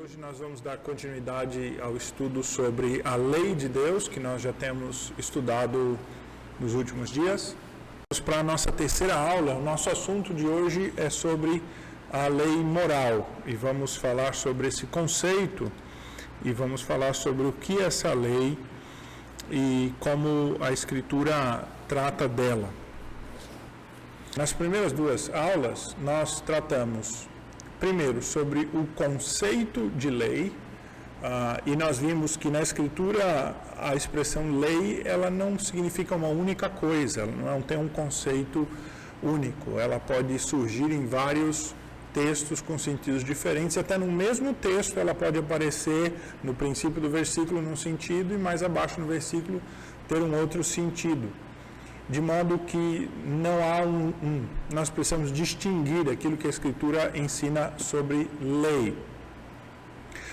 Hoje nós vamos dar continuidade ao estudo sobre a lei de Deus, que nós já temos estudado nos últimos dias. Para a nossa terceira aula, o nosso assunto de hoje é sobre a lei moral. E vamos falar sobre esse conceito e vamos falar sobre o que é essa lei e como a Escritura trata dela. Nas primeiras duas aulas, nós tratamos primeiro sobre o conceito de lei, e nós vimos que na Escritura a expressão lei, ela não significa uma única coisa, ela não tem um conceito único, ela pode surgir em vários textos com sentidos diferentes, até no mesmo texto ela pode aparecer no princípio do versículo num sentido e mais abaixo no versículo ter um outro sentido. De modo que não há nós precisamos distinguir aquilo que a Escritura ensina sobre lei.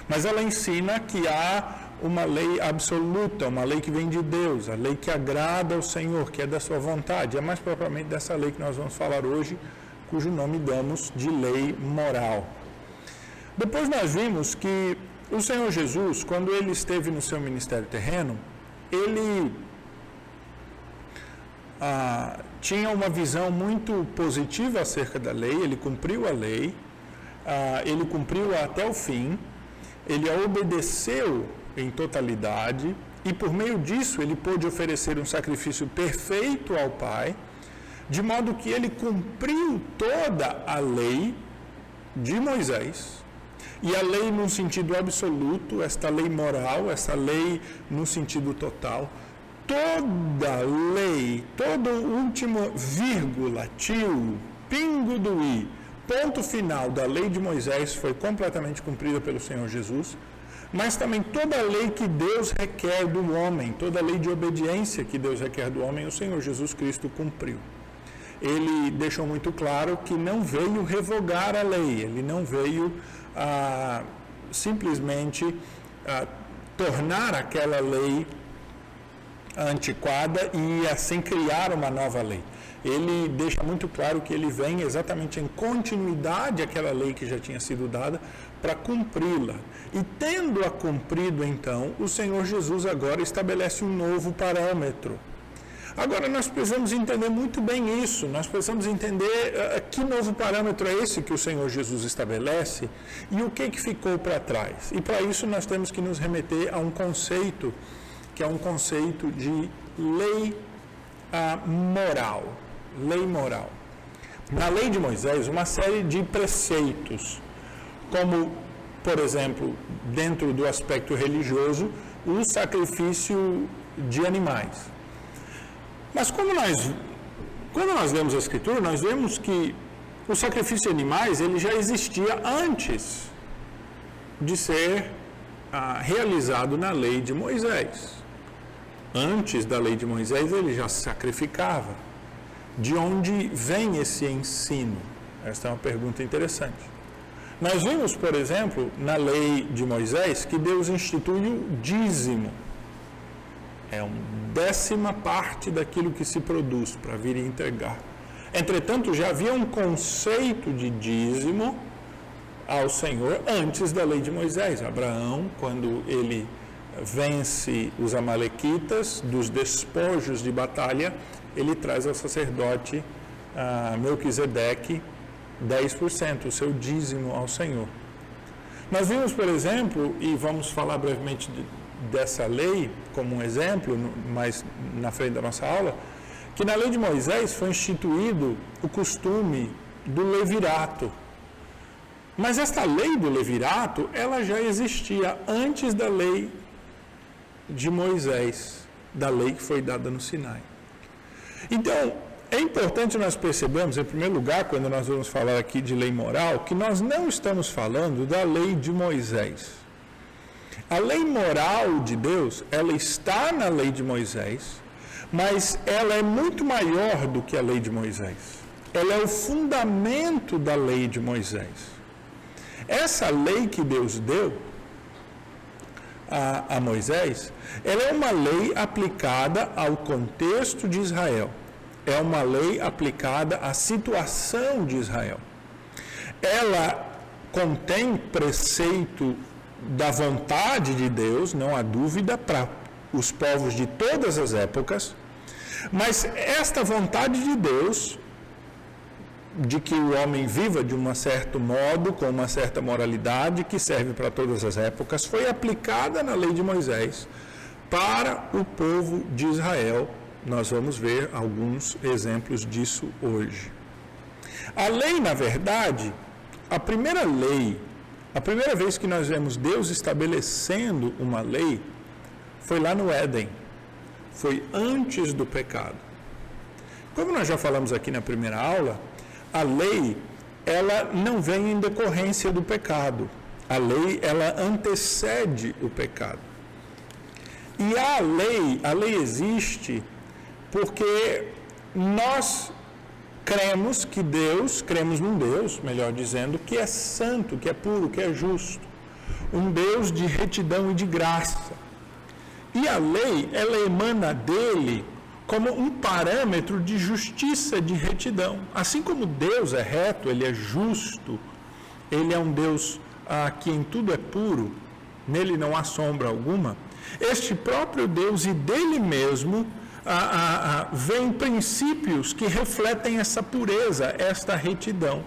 Mas ela ensina que há uma lei absoluta, uma lei que vem de Deus, a lei que agrada ao Senhor, que é da sua vontade. É mais propriamente dessa lei que nós vamos falar hoje, cujo nome damos de lei moral. Depois nós vimos que o Senhor Jesus, quando ele esteve no seu ministério terreno, ele tinha uma visão muito positiva acerca da lei, ele cumpriu a lei, ele cumpriu-a até o fim, ele a obedeceu em totalidade e por meio disso ele pôde oferecer um sacrifício perfeito ao Pai, de modo que ele cumpriu toda a lei de Moisés, e a lei num sentido absoluto, esta lei moral, essa lei no sentido total. Toda lei, todo último vírgula, tio, pingo do i, ponto final da lei de Moisés foi completamente cumprida pelo Senhor Jesus, mas também toda a lei que Deus requer do homem, toda a lei de obediência que Deus requer do homem, o Senhor Jesus Cristo cumpriu. Ele deixou muito claro que não veio revogar a lei, ele não veio simplesmente tornar aquela lei antiquada e assim criar uma nova lei. Ele deixa muito claro que ele vem exatamente em continuidade àquela lei que já tinha sido dada para cumpri-la. E tendo-a cumprido então, o Senhor Jesus agora estabelece um novo parâmetro. Agora nós precisamos entender muito bem isso, nós precisamos entender que novo parâmetro é esse que o Senhor Jesus estabelece e o que ficou para trás. E para isso nós temos que nos remeter a um conceito que é um conceito de lei moral. Lei moral. Na lei de Moisés, uma série de preceitos, como, por exemplo, dentro do aspecto religioso, o sacrifício de animais. Mas quando nós lemos a Escritura, nós vemos que o sacrifício de animais ele já existia antes de ser realizado na lei de Moisés. Antes da lei de Moisés, ele já se sacrificava. De onde vem esse ensino? Esta é uma pergunta interessante. Nós vimos, por exemplo, na lei de Moisés, que Deus institui o dízimo. É uma 10ª parte daquilo que se produz para vir e entregar. Entretanto, já havia um conceito de dízimo ao Senhor antes da lei de Moisés. Abraão, quando ele vence os amalequitas dos despojos de batalha, ele traz ao sacerdote Melquisedeque 10%, o seu dízimo ao Senhor. Nós vimos, por exemplo, e vamos falar brevemente dessa lei como um exemplo, mais na frente da nossa aula, que na lei de Moisés foi instituído o costume do levirato. Mas esta lei do levirato, ela já existia antes da lei de Moisés, da lei que foi dada no Sinai. Então, é importante nós percebermos, em primeiro lugar, quando nós vamos falar aqui de lei moral, que nós não estamos falando da lei de Moisés. A lei moral de Deus, ela está na lei de Moisés, mas ela é muito maior do que a lei de Moisés. Ela é o fundamento da lei de Moisés. Essa lei que Deus deu a Moisés, ela é uma lei aplicada ao contexto de Israel. É uma lei aplicada à situação de Israel. Ela contém preceito da vontade de Deus, não há dúvida, para os povos de todas as épocas, mas esta vontade de Deus, de que o homem viva de um certo modo, com uma certa moralidade, que serve para todas as épocas, foi aplicada na lei de Moisés para o povo de Israel. Nós vamos ver alguns exemplos disso hoje. A lei, na verdade, a primeira vez que nós vemos Deus estabelecendo uma lei, foi lá no Éden, foi antes do pecado. Como nós já falamos aqui na primeira aula, a lei, ela não vem em decorrência do pecado. A lei, ela antecede o pecado. E a lei existe porque nós cremos num Deus, melhor dizendo, que é santo, que é puro, que é justo. Um Deus de retidão e de graça. E a lei, ela emana dele como um parâmetro de justiça, de retidão. Assim como Deus é reto, ele é justo, ele é um Deus que em tudo é puro, nele não há sombra alguma, este próprio Deus e dele mesmo vem princípios que refletem essa pureza, esta retidão.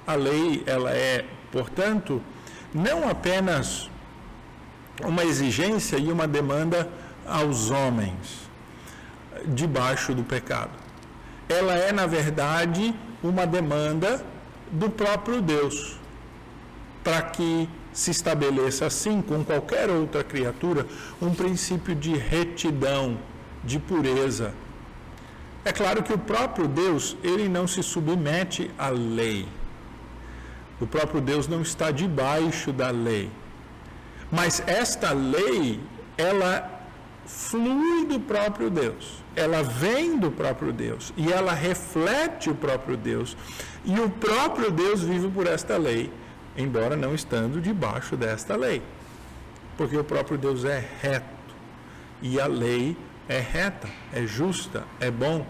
A lei, ela é, portanto, não apenas uma exigência e uma demanda aos homens debaixo do pecado. Ela é, na verdade, uma demanda do próprio Deus, para que se estabeleça assim, com qualquer outra criatura, um princípio de retidão, de pureza. É claro que o próprio Deus, ele não se submete à lei. O próprio Deus não está debaixo da lei. Mas esta lei, ela flui do próprio Deus. Ela vem do próprio Deus. E ela reflete o próprio Deus. E o próprio Deus vive por esta lei, embora não estando debaixo desta lei. Porque o próprio Deus é reto. E a lei é reta, é justa, é bom.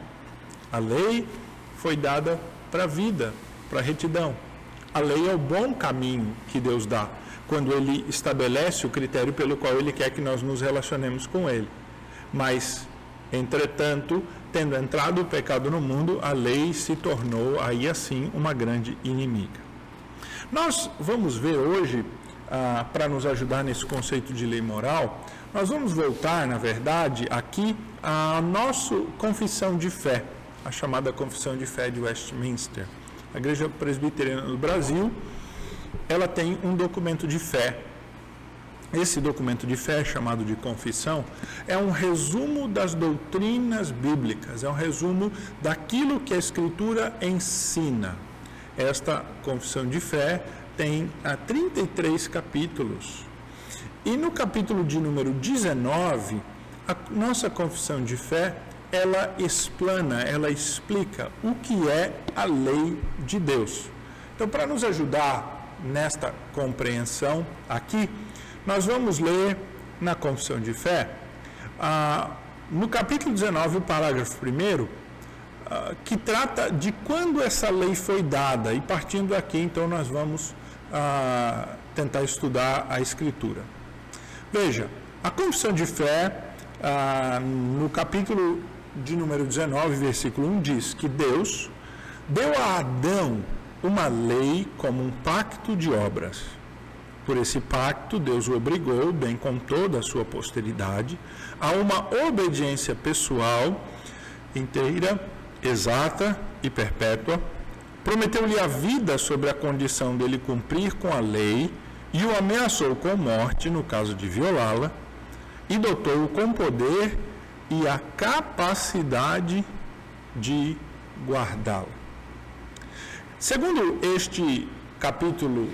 A lei foi dada para a vida, para a retidão. A lei é o bom caminho que Deus dá, quando Ele estabelece o critério pelo qual Ele quer que nós nos relacionemos com Ele. Mas, entretanto, tendo entrado o pecado no mundo, a lei se tornou, aí assim, uma grande inimiga. Nós vamos ver hoje, para nos ajudar nesse conceito de lei moral, nós vamos voltar, na verdade, aqui à nossa confissão de fé, a chamada Confissão de Fé de Westminster. A Igreja Presbiteriana do Brasil, ela tem um documento de fé. Esse documento de fé, chamado de confissão, é um resumo das doutrinas bíblicas, é um resumo daquilo que a Escritura ensina. Esta confissão de fé tem 33 capítulos. E no capítulo de número 19, a nossa confissão de fé, ela explana, ela explica o que é a lei de Deus. Então, para nos ajudar nesta compreensão aqui, nós vamos ler na confissão de fé, no capítulo 19, o parágrafo 1º, que trata de quando essa lei foi dada. E partindo aqui, então, nós vamos tentar estudar a Escritura. Veja, a confissão de fé, no capítulo de número 19, versículo 1, diz que Deus deu a Adão uma lei como um pacto de obras. Por esse pacto, Deus o obrigou, bem com toda a sua posteridade, a uma obediência pessoal, inteira, exata e perpétua. Prometeu-lhe a vida sobre a condição dele cumprir com a lei e o ameaçou com morte no caso de violá-la, e dotou-o com poder e a capacidade de guardá-la. Segundo este capítulo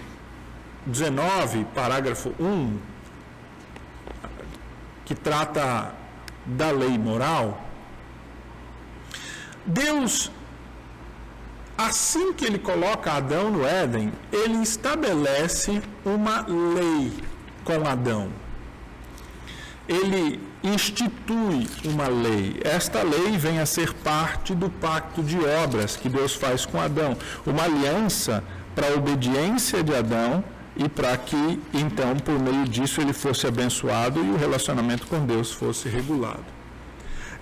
19, parágrafo 1, que trata da lei moral, Deus, assim que ele coloca Adão no Éden, ele estabelece uma lei com Adão. Ele institui uma lei. Esta lei vem a ser parte do pacto de obras que Deus faz com Adão. Uma aliança para a obediência de Adão e para que, então, por meio disso, ele fosse abençoado e o relacionamento com Deus fosse regulado.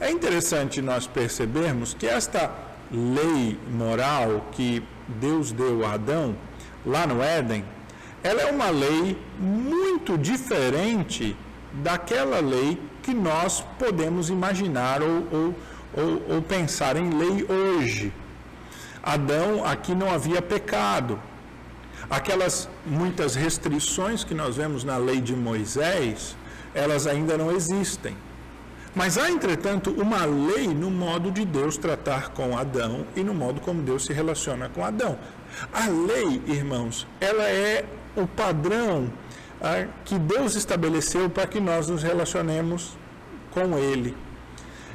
É interessante nós percebermos que esta lei moral que Deus deu a Adão, lá no Éden, ela é uma lei muito diferente daquela lei que nós podemos imaginar ou pensar em lei hoje. Adão, aqui não havia pecado. Aquelas muitas restrições que nós vemos na lei de Moisés, elas ainda não existem. Mas há, entretanto, uma lei no modo de Deus tratar com Adão e no modo como Deus se relaciona com Adão. A lei, irmãos, ela é o padrão que Deus estabeleceu para que nós nos relacionemos com Ele.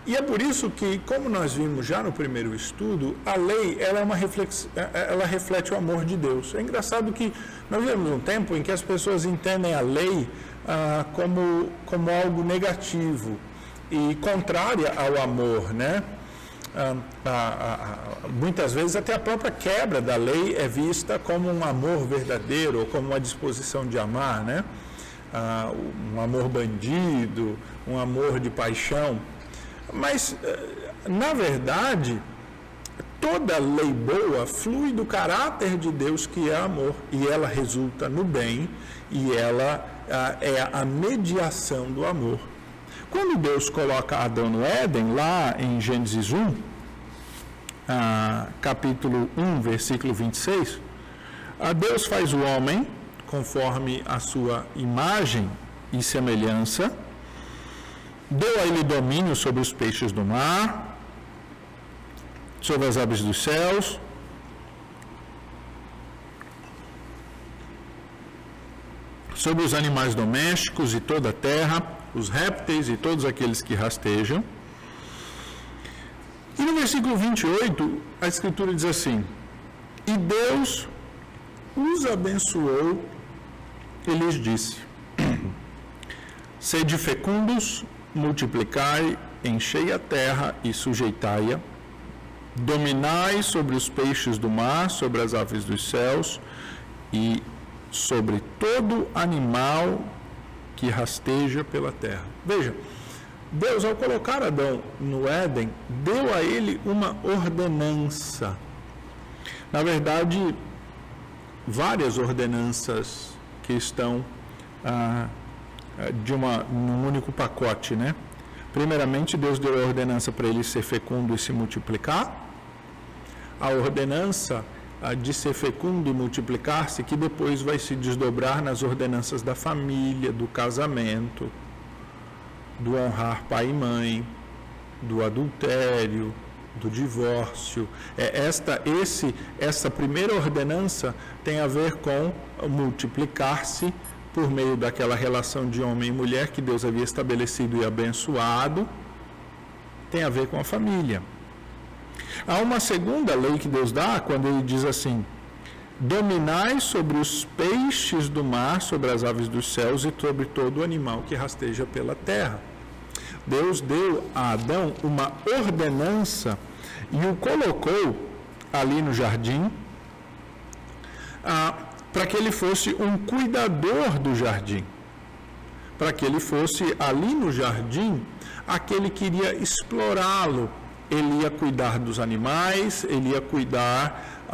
E é por isso que, como nós vimos já no primeiro estudo, a lei ela reflete o amor de Deus. É engraçado que nós vivemos um tempo em que as pessoas entendem a lei como algo negativo e contrária ao amor, né? Muitas vezes até a própria quebra da lei é vista como um amor verdadeiro ou como uma disposição de amar, né? Um amor bandido, um amor de paixão. Mas, na verdade, toda lei boa flui do caráter de Deus, que é amor, e ela resulta no bem, e ela é a mediação do amor. Quando Deus coloca Adão no Éden, lá em Gênesis 1, capítulo 1, versículo 26, Deus faz o homem conforme a sua imagem e semelhança, deu a ele domínio sobre os peixes do mar, sobre as aves dos céus, sobre os animais domésticos e toda a terra, os répteis e todos aqueles que rastejam. E no versículo 28, a Escritura diz assim: e Deus os abençoou e lhes disse: sede fecundos, multiplicai, enchei a terra e sujeitai-a, dominai sobre os peixes do mar, sobre as aves dos céus e sobre todo animal que rasteja pela terra. Veja, Deus, ao colocar Adão no Éden, deu a ele uma ordenança. Na verdade, várias ordenanças que estão num único pacote, né? Primeiramente, Deus deu a ordenança para ele ser fecundo e se multiplicar. A ordenança de ser fecundo e multiplicar-se, que depois vai se desdobrar nas ordenanças da família, do casamento, do honrar pai e mãe, do adultério, do divórcio. Essa primeira ordenança tem a ver com multiplicar-se por meio daquela relação de homem e mulher que Deus havia estabelecido e abençoado, tem a ver com a família. Há uma segunda lei que Deus dá quando ele diz assim: dominai sobre os peixes do mar, sobre as aves dos céus e sobre todo animal que rasteja pela terra. Deus deu a Adão uma ordenança e o colocou ali no jardim para que ele fosse um cuidador do jardim, para que ele fosse ali no jardim aquele que iria explorá-lo. Ele ia cuidar dos animais, ele ia cuidar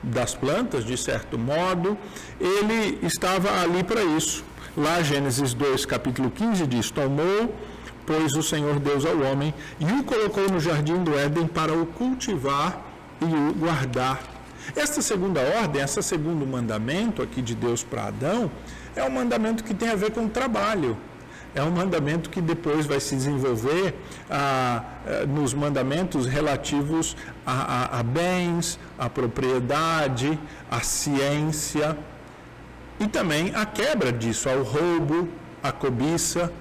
das plantas, de certo modo, ele estava ali para isso. Lá, Gênesis 2, capítulo 15, diz: tomou, pois, o Senhor Deus ao homem e o colocou no jardim do Éden para o cultivar e o guardar. Esta segunda ordem, esse segundo mandamento aqui de Deus para Adão, é um mandamento que tem a ver com o trabalho. É um mandamento que depois vai se desenvolver nos mandamentos relativos a bens, a propriedade, a ciência e também a quebra disso, ao roubo, a cobiça,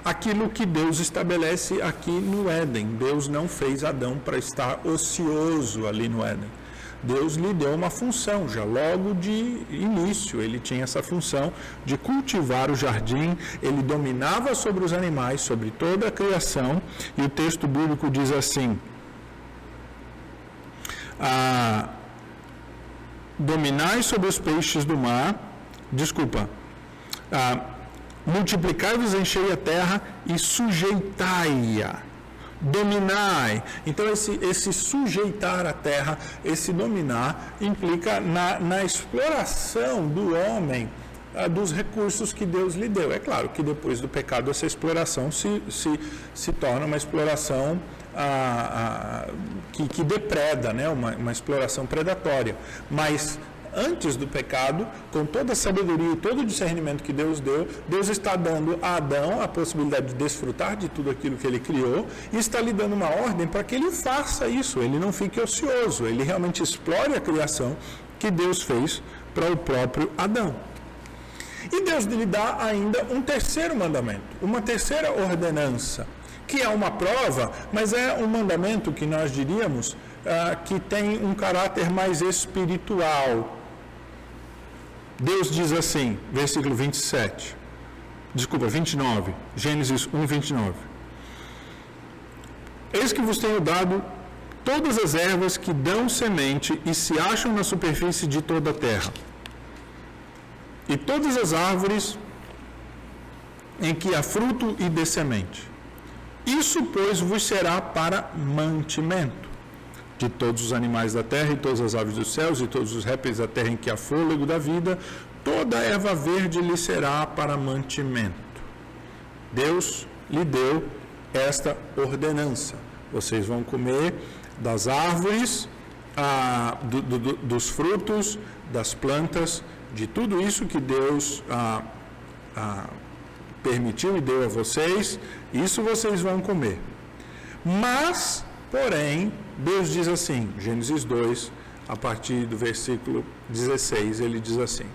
aquilo que Deus estabelece aqui no Éden. Deus não fez Adão para estar ocioso ali no Éden. Deus lhe deu uma função, já logo de início, ele tinha essa função de cultivar o jardim, ele dominava sobre os animais, sobre toda a criação, e o texto bíblico diz assim: dominai sobre os peixes do mar, multiplicai-vos, enchei a terra e sujeitai-a. Dominai. Então, esse sujeitar a terra, esse dominar, implica na exploração do homem dos recursos que Deus lhe deu. É claro que depois do pecado essa exploração se torna uma exploração que depreda, né? Uma exploração predatória. Mas antes do pecado, com toda a sabedoria e todo o discernimento que Deus deu, Deus está dando a Adão a possibilidade de desfrutar de tudo aquilo que ele criou e está lhe dando uma ordem para que ele faça isso, ele não fique ocioso, ele realmente explore a criação que Deus fez para o próprio Adão. E Deus lhe dá ainda um terceiro mandamento, uma terceira ordenança, que é uma prova, mas é um mandamento que nós diríamos que tem um caráter mais espiritual. Deus diz assim, versículo 29, Gênesis 1, 29. Eis que vos tenho dado todas as ervas que dão semente e se acham na superfície de toda a terra, e todas as árvores em que há fruto e dê semente. Isso, pois, vos será para mantimento de todos os animais da terra, e todas as aves dos céus, e todos os répteis da terra em que há fôlego da vida, toda erva verde lhe será para mantimento. Deus lhe deu esta ordenança. Vocês vão comer das árvores, dos frutos, das plantas, de tudo isso que Deus permitiu e deu a vocês, isso vocês vão comer. Mas, porém, Deus diz assim, Gênesis 2, a partir do versículo 16, ele diz assim: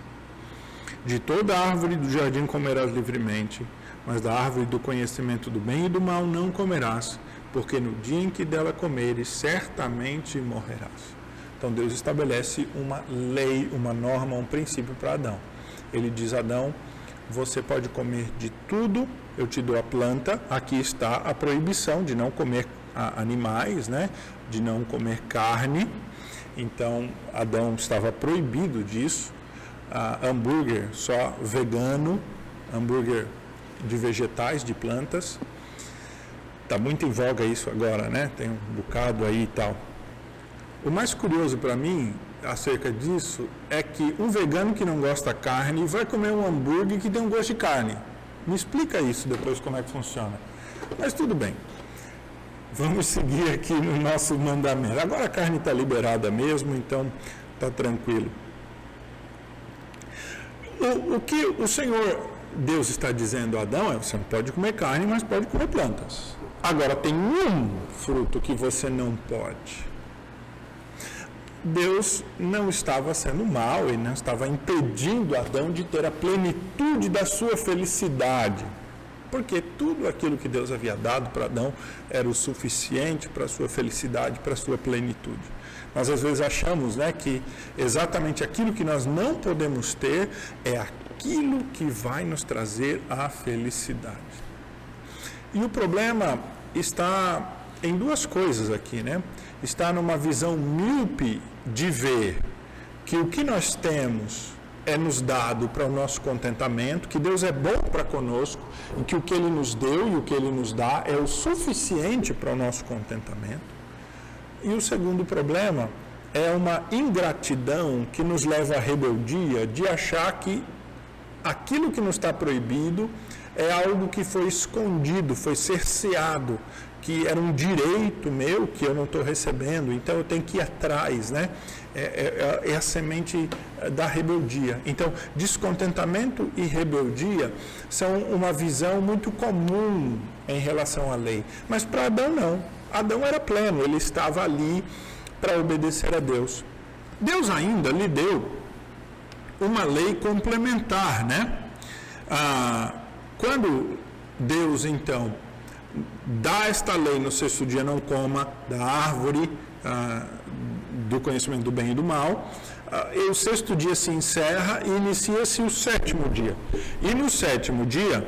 de toda árvore do jardim comerás livremente, mas da árvore do conhecimento do bem e do mal não comerás, porque no dia em que dela comeres, certamente morrerás. Então Deus estabelece uma lei, uma norma, um princípio para Adão. Ele diz a Adão: você pode comer de tudo, eu te dou a planta, aqui está a proibição de não comer animais, né? De não comer carne. Então Adão estava proibido disso. Hambúrguer só vegano, hambúrguer de vegetais, de plantas. Está muito em voga isso agora, né? Tem um bocado aí e tal. O mais curioso para mim acerca disso é que um vegano que não gosta de carne vai comer um hambúrguer que tem um gosto de carne. Me explica isso depois, como é que funciona. Mas tudo bem. Vamos seguir aqui no nosso mandamento. Agora a carne está liberada mesmo, então está tranquilo. O que o Senhor Deus está dizendo a Adão é: você não pode comer carne, mas pode comer plantas. Agora tem um fruto que você não pode. Deus não estava sendo mau, ele não estava impedindo Adão de ter a plenitude da sua felicidade, porque tudo aquilo que Deus havia dado para Adão era o suficiente para a sua felicidade, para a sua plenitude. Nós às vezes achamos, né, que exatamente aquilo que nós não podemos ter é aquilo que vai nos trazer a felicidade. E o problema está em duas coisas aqui, né? Está numa visão míope de ver que o que nós temos é nos dado para o nosso contentamento, que Deus é bom para conosco, e que o que Ele nos deu e o que Ele nos dá é o suficiente para o nosso contentamento. E o segundo problema é uma ingratidão que nos leva à rebeldia de achar que aquilo que nos está proibido é algo que foi escondido, foi cerceado, que era um direito meu que eu não estou recebendo, então eu tenho que ir atrás, né? É a semente da rebeldia. Então, descontentamento e rebeldia são uma visão muito comum em relação à lei. Mas para Adão não. Adão era pleno, ele estava ali para obedecer a Deus. Deus ainda lhe deu uma lei complementar, né? Quando Deus, então, dá esta lei: no sexto dia não coma da árvore do conhecimento do bem e do mal, e o sexto dia se encerra e inicia-se o sétimo dia. E no sétimo dia,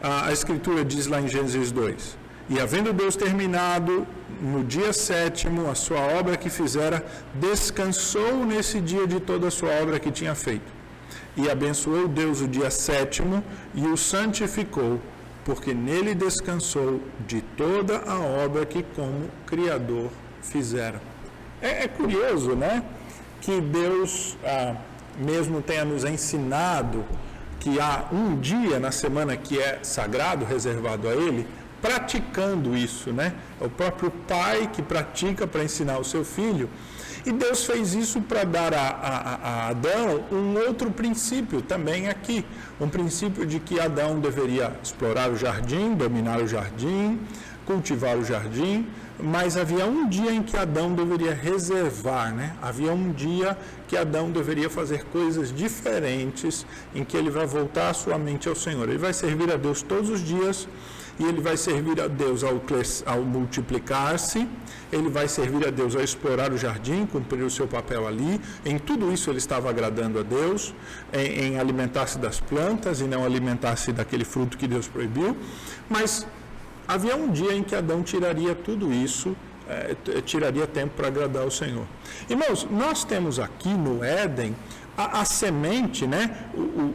a Escritura diz lá em Gênesis 2, E havendo Deus terminado no dia 7º a sua obra que fizera, descansou nesse dia de toda a sua obra que tinha feito. E abençoou Deus o dia 7º e o santificou, porque nele descansou de toda a obra que como Criador fizera. É curioso, né? Que Deus mesmo tenha nos ensinado que há um dia na semana que é sagrado, reservado a Ele, praticando isso, né? É o próprio pai que pratica para ensinar o seu filho. E Deus fez isso para dar a Adão um outro princípio também aqui. Um princípio de que Adão deveria explorar o jardim, dominar o jardim, cultivar o jardim, mas havia um dia em que Adão deveria reservar, né? Havia um dia que Adão deveria fazer coisas diferentes, em que ele vai voltar a sua mente ao Senhor. Ele vai servir a Deus todos os dias, e ele vai servir a Deus ao multiplicar-se, ele vai servir a Deus ao explorar o jardim, cumprir o seu papel ali. Em tudo isso ele estava agradando a Deus, em alimentar-se das plantas e não alimentar-se daquele fruto que Deus proibiu. Mas havia um dia em que Adão tiraria tudo isso, tiraria tempo para agradar ao Senhor. Irmãos, nós temos aqui no Éden a semente, né,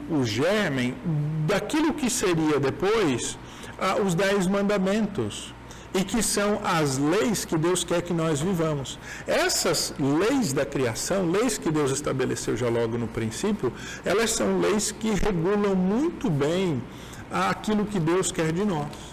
o germen daquilo que seria depois os 10 mandamentos, e que são as leis que Deus quer que nós vivamos. Essas leis da criação, leis que Deus estabeleceu já logo no princípio, elas são leis que regulam muito bem aquilo que Deus quer de nós.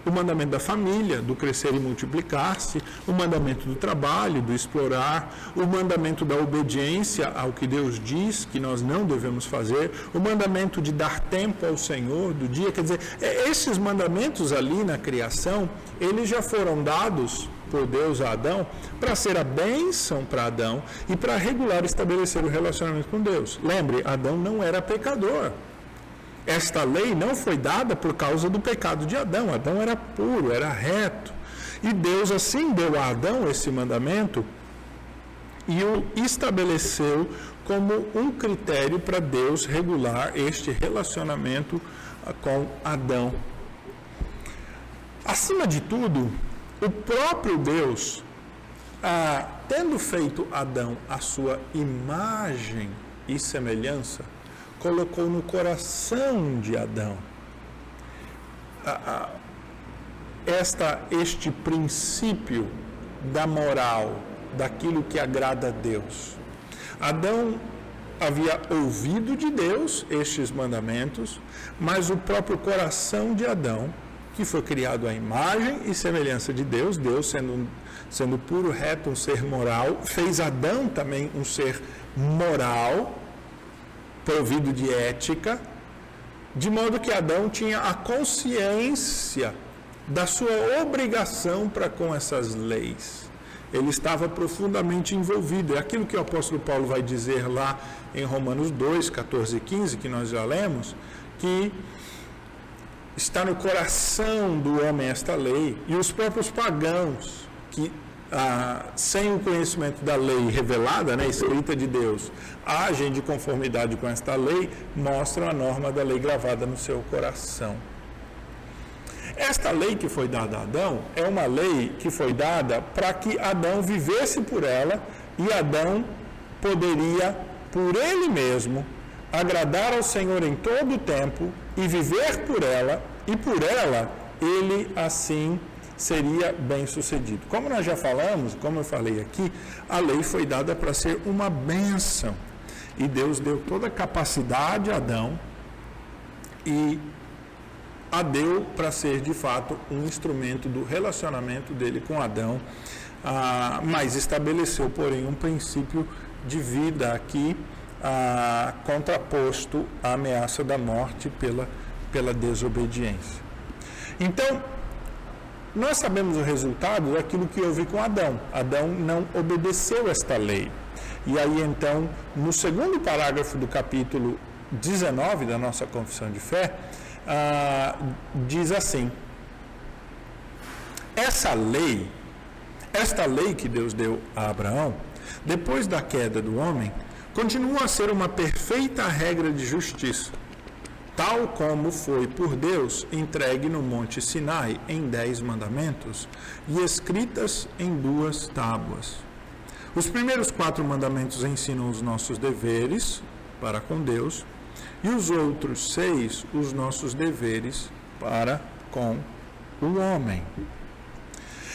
O mandamento da família, do crescer e multiplicar-se, o mandamento do trabalho, do explorar, o mandamento da obediência ao que Deus diz que nós não devemos fazer, o mandamento de dar tempo ao Senhor do dia. Quer dizer, esses mandamentos ali na criação, eles já foram dados por Deus a Adão para ser a bênção para Adão e para regular e estabelecer o relacionamento com Deus. Lembre, Adão não era pecador. Esta lei não foi dada por causa do pecado de Adão. Adão era puro, era reto. E Deus assim deu a Adão esse mandamento e o estabeleceu como um critério para Deus regular este relacionamento com Adão. Acima de tudo, o próprio Deus, tendo feito Adão à sua imagem e semelhança, colocou no coração de Adão este princípio da moral, daquilo que agrada a Deus. Adão havia ouvido de Deus estes mandamentos, mas o próprio coração de Adão, que foi criado à imagem e semelhança de Deus, Deus sendo puro, reto, um ser moral, fez Adão também um ser moral, provido de ética, de modo que Adão tinha a consciência da sua obrigação para com essas leis. Ele estava profundamente envolvido. É aquilo que o apóstolo Paulo vai dizer lá em Romanos 2, 14 e 15, que nós já lemos, que está no coração do homem esta lei, e os próprios pagãos, que sem o conhecimento da lei revelada, né, escrita de Deus, agem de conformidade com esta lei, mostram a norma da lei gravada no seu coração. Esta lei que foi dada a Adão é uma lei que foi dada para que Adão vivesse por ela, e Adão poderia, por ele mesmo, agradar ao Senhor em todo o tempo e viver por ela, e por ela ele assim seria bem-sucedido. Como nós já falamos, como eu falei aqui, a lei foi dada para ser uma bênção. E Deus deu toda a capacidade a Adão e a deu para ser, de fato, um instrumento do relacionamento dele com Adão, mas estabeleceu, porém, um princípio de vida aqui, contraposto à ameaça da morte pela desobediência. Então, nós sabemos o resultado daquilo que houve com Adão. Adão não obedeceu esta lei. E aí, então, no segundo parágrafo do capítulo 19 da nossa Confissão de Fé, diz assim: esta lei que Deus deu a Abraão, depois da queda do homem, continua a ser uma perfeita regra de justiça. tal como foi por Deus entregue no Monte Sinai em 10 mandamentos e escritas em 2 tábuas. Os primeiros 4 mandamentos ensinam os nossos deveres para com Deus e os outros 6 os nossos deveres para com o homem.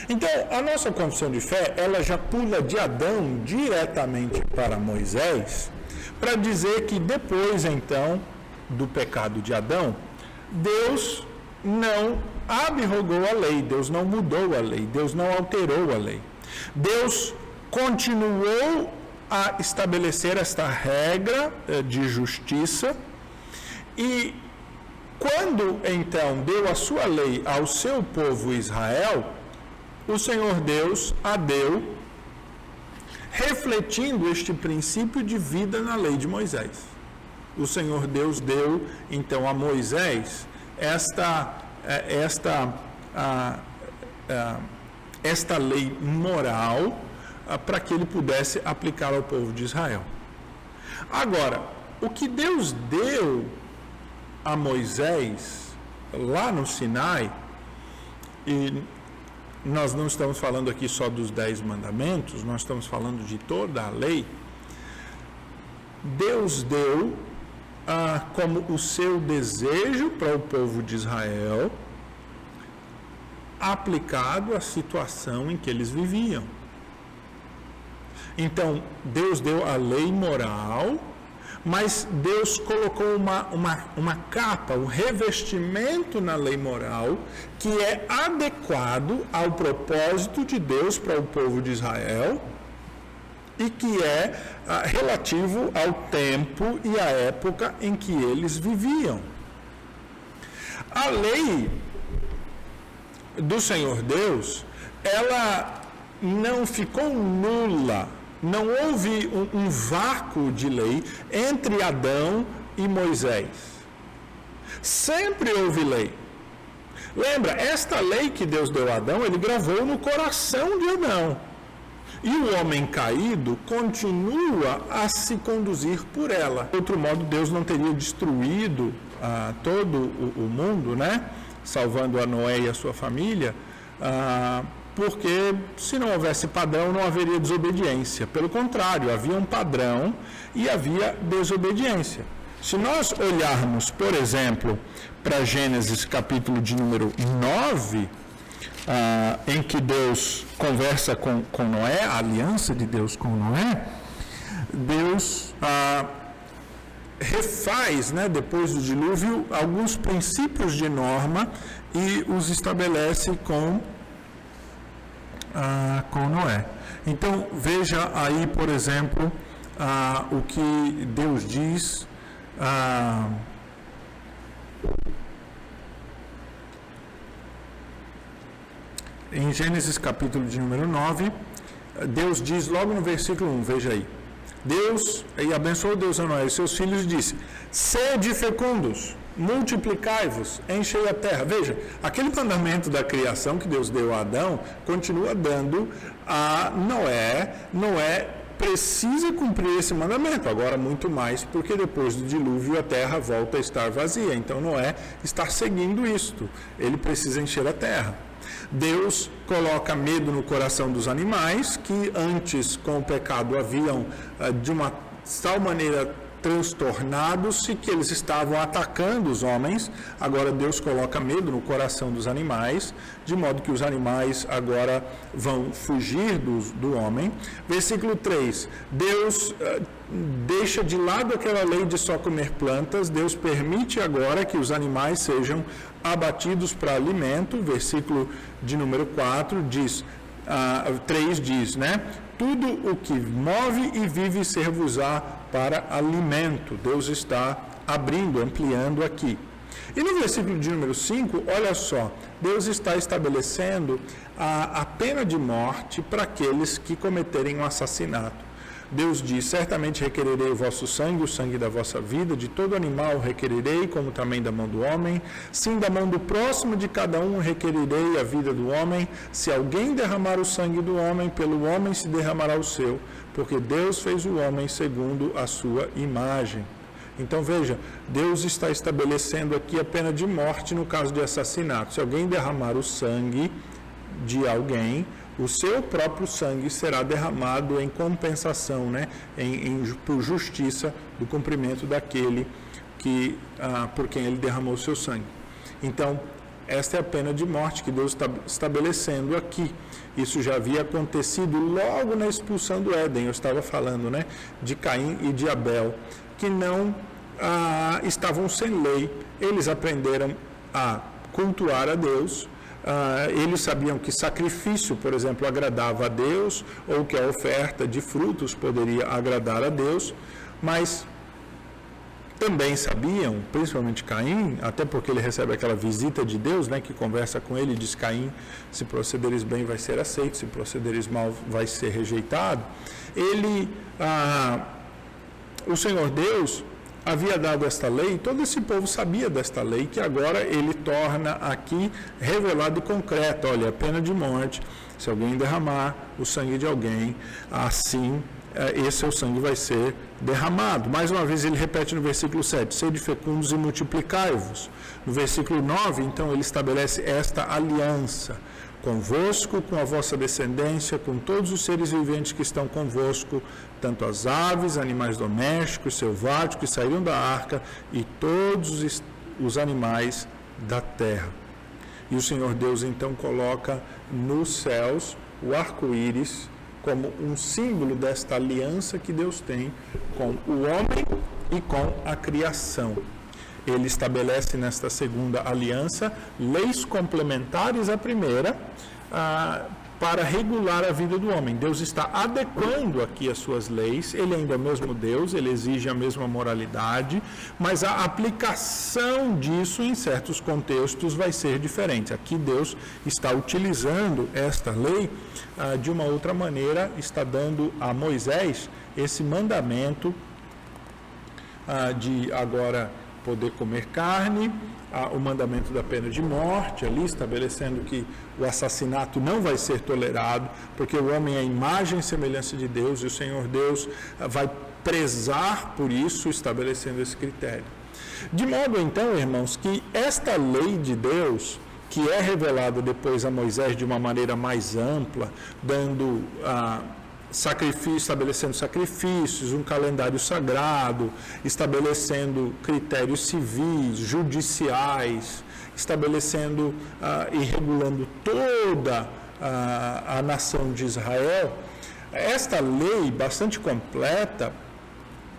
Então, a nossa confissão de fé, ela já pula de Adão diretamente para Moisés, para dizer que depois, então, do pecado de Adão, Deus não abrogou a lei, Deus não mudou a lei, Deus não alterou a lei. Deus continuou a estabelecer esta regra de justiça e quando, então, deu a sua lei ao seu povo Israel, o Senhor Deus a deu refletindo este princípio de vida na lei de Moisés. O Senhor Deus deu, então, a Moisés esta lei moral para que ele pudesse aplicar ao povo de Israel. Agora, o que Deus deu a Moisés lá no Sinai, e nós não estamos falando aqui só dos 10 mandamentos, nós estamos falando de toda a lei. Deus deu como o seu desejo para o povo de Israel, aplicado à situação em que eles viviam. Então, Deus deu a lei moral, mas Deus colocou uma capa, um revestimento na lei moral que é adequado ao propósito de Deus para o povo de Israel e que é relativo ao tempo e à época em que eles viviam. A lei do Senhor Deus, ela não ficou nula. Não houve um vácuo de lei entre Adão e Moisés. Sempre houve lei. Lembra, esta lei que Deus deu a Adão, ele gravou no coração de Adão. E o homem caído continua a se conduzir por ela. De outro modo, Deus não teria destruído todo o mundo, né? Salvando a Noé e a sua família, porque se não houvesse padrão, não haveria desobediência. Pelo contrário, havia um padrão e havia desobediência. Se nós olharmos, por exemplo, para Gênesis capítulo de número 9, em que Deus conversa com Noé, a aliança de Deus com Noé, Deus refaz, né, depois do dilúvio, alguns princípios de norma e os estabelece com Noé. Então, veja aí, por exemplo, o que Deus diz em Gênesis capítulo de número 9, Deus diz logo no versículo 1, veja aí. Deus, e abençoou Deus a Noé e seus filhos, disse: sede fecundos, multiplicai-vos, enchei a terra. Veja, aquele mandamento da criação que Deus deu a Adão, continua dando a Noé. Noé precisa cumprir esse mandamento, agora muito mais, porque depois do dilúvio a terra volta a estar vazia. Então Noé está seguindo isto, ele precisa encher a terra. Deus coloca medo no coração dos animais, que antes com o pecado haviam de uma tal maneira transtornados-se que eles estavam atacando os homens. Agora Deus coloca medo no coração dos animais, de modo que os animais agora vão fugir do homem. Versículo 3, Deus deixa de lado aquela lei de só comer plantas, Deus permite agora que os animais sejam abatidos para alimento. Versículo de número 4 diz, 3 diz, né? Tudo o que move e vive ser-vos-á para alimento. Deus está abrindo, ampliando aqui. E no versículo de número 5, olha só, Deus está estabelecendo a pena de morte para aqueles que cometerem um assassinato. Deus diz: certamente requererei o vosso sangue, o sangue da vossa vida, de todo animal requererei, como também da mão do homem. Sim, da mão do próximo de cada um requererei a vida do homem. Se alguém derramar o sangue do homem, pelo homem se derramará o seu, porque Deus fez o homem segundo a sua imagem. Então veja, Deus está estabelecendo aqui a pena de morte no caso de assassinato. Se alguém derramar o sangue de alguém, o seu próprio sangue será derramado em compensação, né? Por justiça do cumprimento daquele por quem ele derramou o seu sangue. Então, esta é a pena de morte que Deus está estabelecendo aqui. Isso já havia acontecido logo na expulsão do Éden. Eu estava falando, né, de Caim e de Abel, que não estavam sem lei. Eles aprenderam a cultuar a Deus. Eles sabiam que sacrifício, por exemplo, agradava a Deus, ou que a oferta de frutos poderia agradar a Deus, mas também sabiam, principalmente Caim, até porque ele recebe aquela visita de Deus, né, que conversa com ele e diz: Caim, se procederes bem vai ser aceito, se procederes mal vai ser rejeitado. O Senhor Deus havia dado esta lei, todo esse povo sabia desta lei, que agora ele torna aqui revelado e concreto. Olha, a pena de morte, se alguém derramar o sangue de alguém, assim esse seu sangue vai ser derramado. Mais uma vez ele repete no versículo 7, sede fecundos e multiplicai-vos. No versículo 9, então, ele estabelece esta aliança convosco, com a vossa descendência, com todos os seres viventes que estão convosco, tanto as aves, animais domésticos, selváticos que saíram da arca e todos os animais da terra. E o Senhor Deus então coloca nos céus o arco-íris como um símbolo desta aliança que Deus tem com o homem e com a criação. Ele estabelece nesta segunda aliança leis complementares à primeira, para regular a vida do homem. Deus está adequando aqui as suas leis, ele ainda é o mesmo Deus, ele exige a mesma moralidade, mas a aplicação disso em certos contextos vai ser diferente. Aqui Deus está utilizando esta lei de uma outra maneira, está dando a Moisés esse mandamento de agora poder comer carne, o mandamento da pena de morte, ali estabelecendo que o assassinato não vai ser tolerado, porque o homem é a imagem e semelhança de Deus, e o Senhor Deus vai prezar por isso, estabelecendo esse critério. De modo, então, irmãos, que esta lei de Deus, que é revelada depois a Moisés de uma maneira mais ampla, dando estabelecendo sacrifícios, um calendário sagrado, estabelecendo critérios civis, judiciais, estabelecendo e regulando toda a nação de Israel. Esta lei, bastante completa,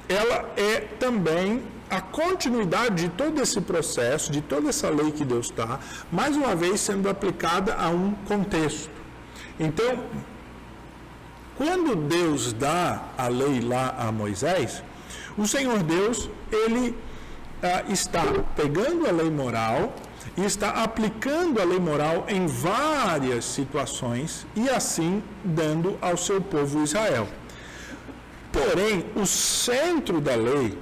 ela é também a continuidade de todo esse processo, de toda essa lei que Deus está, mais uma vez sendo aplicada a um contexto. Então, quando Deus dá a lei lá a Moisés, o Senhor Deus, ele está pegando a lei moral e está aplicando a lei moral em várias situações e assim dando ao seu povo Israel. Porém, o centro da lei,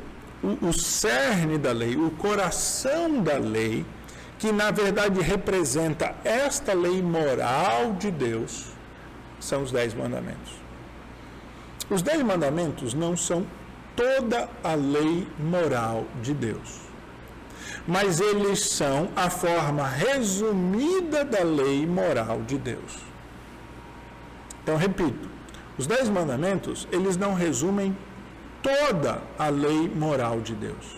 o cerne da lei, o coração da lei, que na verdade representa esta lei moral de Deus, são os 10 mandamentos. Os 10 mandamentos não são toda a lei moral de Deus, mas eles são a forma resumida da lei moral de Deus. Então, repito, os 10 mandamentos, eles não resumem toda a lei moral de Deus,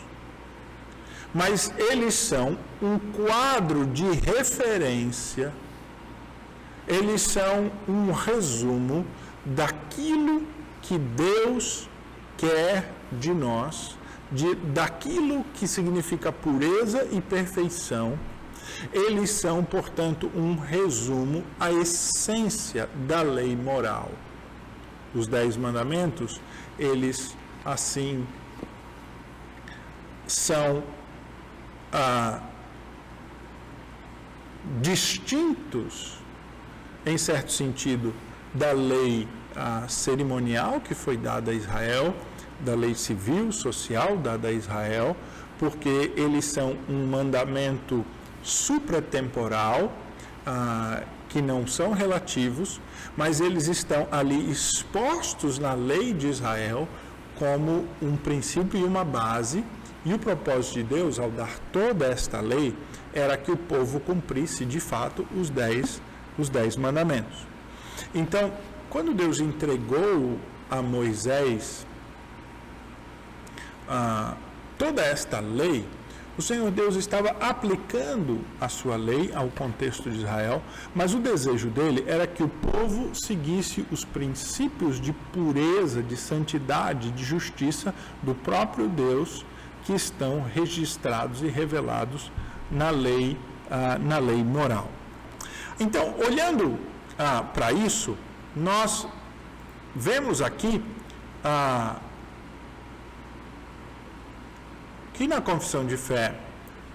mas eles são um quadro de referência, eles são um resumo daquilo que Deus quer de nós, daquilo que significa pureza e perfeição. Eles são, portanto, um resumo à essência da lei moral. Os 10 mandamentos, eles, assim, são distintos, em certo sentido, da lei cerimonial que foi dada a Israel, da lei civil, social dada a Israel, porque eles são um mandamento supratemporal, que não são relativos, mas eles estão ali expostos na lei de Israel como um princípio e uma base, E o propósito de Deus, ao dar toda esta lei, era que o povo cumprisse, de fato, os 10 mandamentos. Então, quando Deus entregou a Moisés toda esta lei, o Senhor Deus estava aplicando a sua lei ao contexto de Israel, mas o desejo dele era que o povo seguisse os princípios de pureza, de santidade, de justiça do próprio Deus, que estão registrados e revelados na lei moral. Então, olhando para isso, nós vemos aqui que na confissão de fé,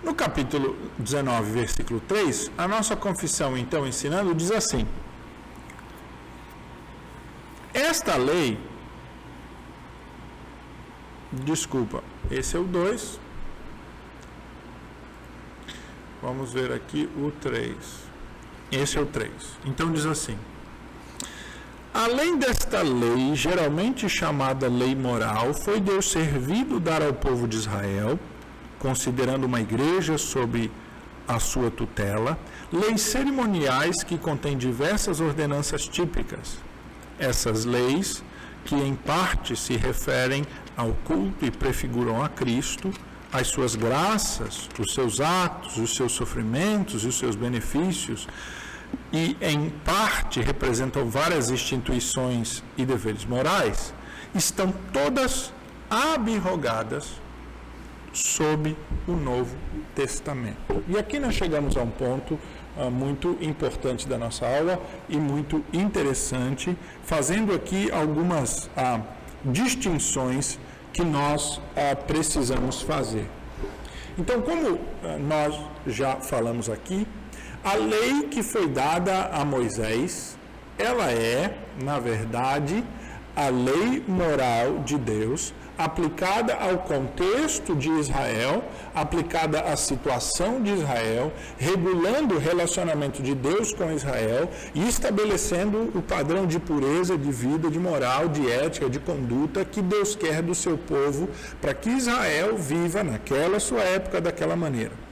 no capítulo 19, versículo 3, a nossa confissão, então, ensinando, diz assim: esta lei, esse é o 2, vamos ver aqui o 3, esse é o 3, então diz assim: além desta lei, geralmente chamada lei moral, foi Deus servido dar ao povo de Israel, considerando uma igreja sob a sua tutela, leis cerimoniais que contêm diversas ordenanças típicas. Essas leis, que em parte se referem ao culto e prefiguram a Cristo, as suas graças, os seus atos, os seus sofrimentos e os seus benefícios, e em parte representam várias instituições e deveres morais, estão todas abrogadas sob o Novo Testamento. E aqui nós chegamos a um ponto muito importante da nossa aula e muito interessante, fazendo aqui algumas distinções que nós precisamos fazer. Então, como nós já falamos aqui, a lei que foi dada a Moisés, ela é, na verdade, a lei moral de Deus, aplicada ao contexto de Israel, aplicada à situação de Israel, regulando o relacionamento de Deus com Israel e estabelecendo o padrão de pureza, de vida, de moral, de ética, de conduta que Deus quer do seu povo, para que Israel viva naquela sua época daquela maneira.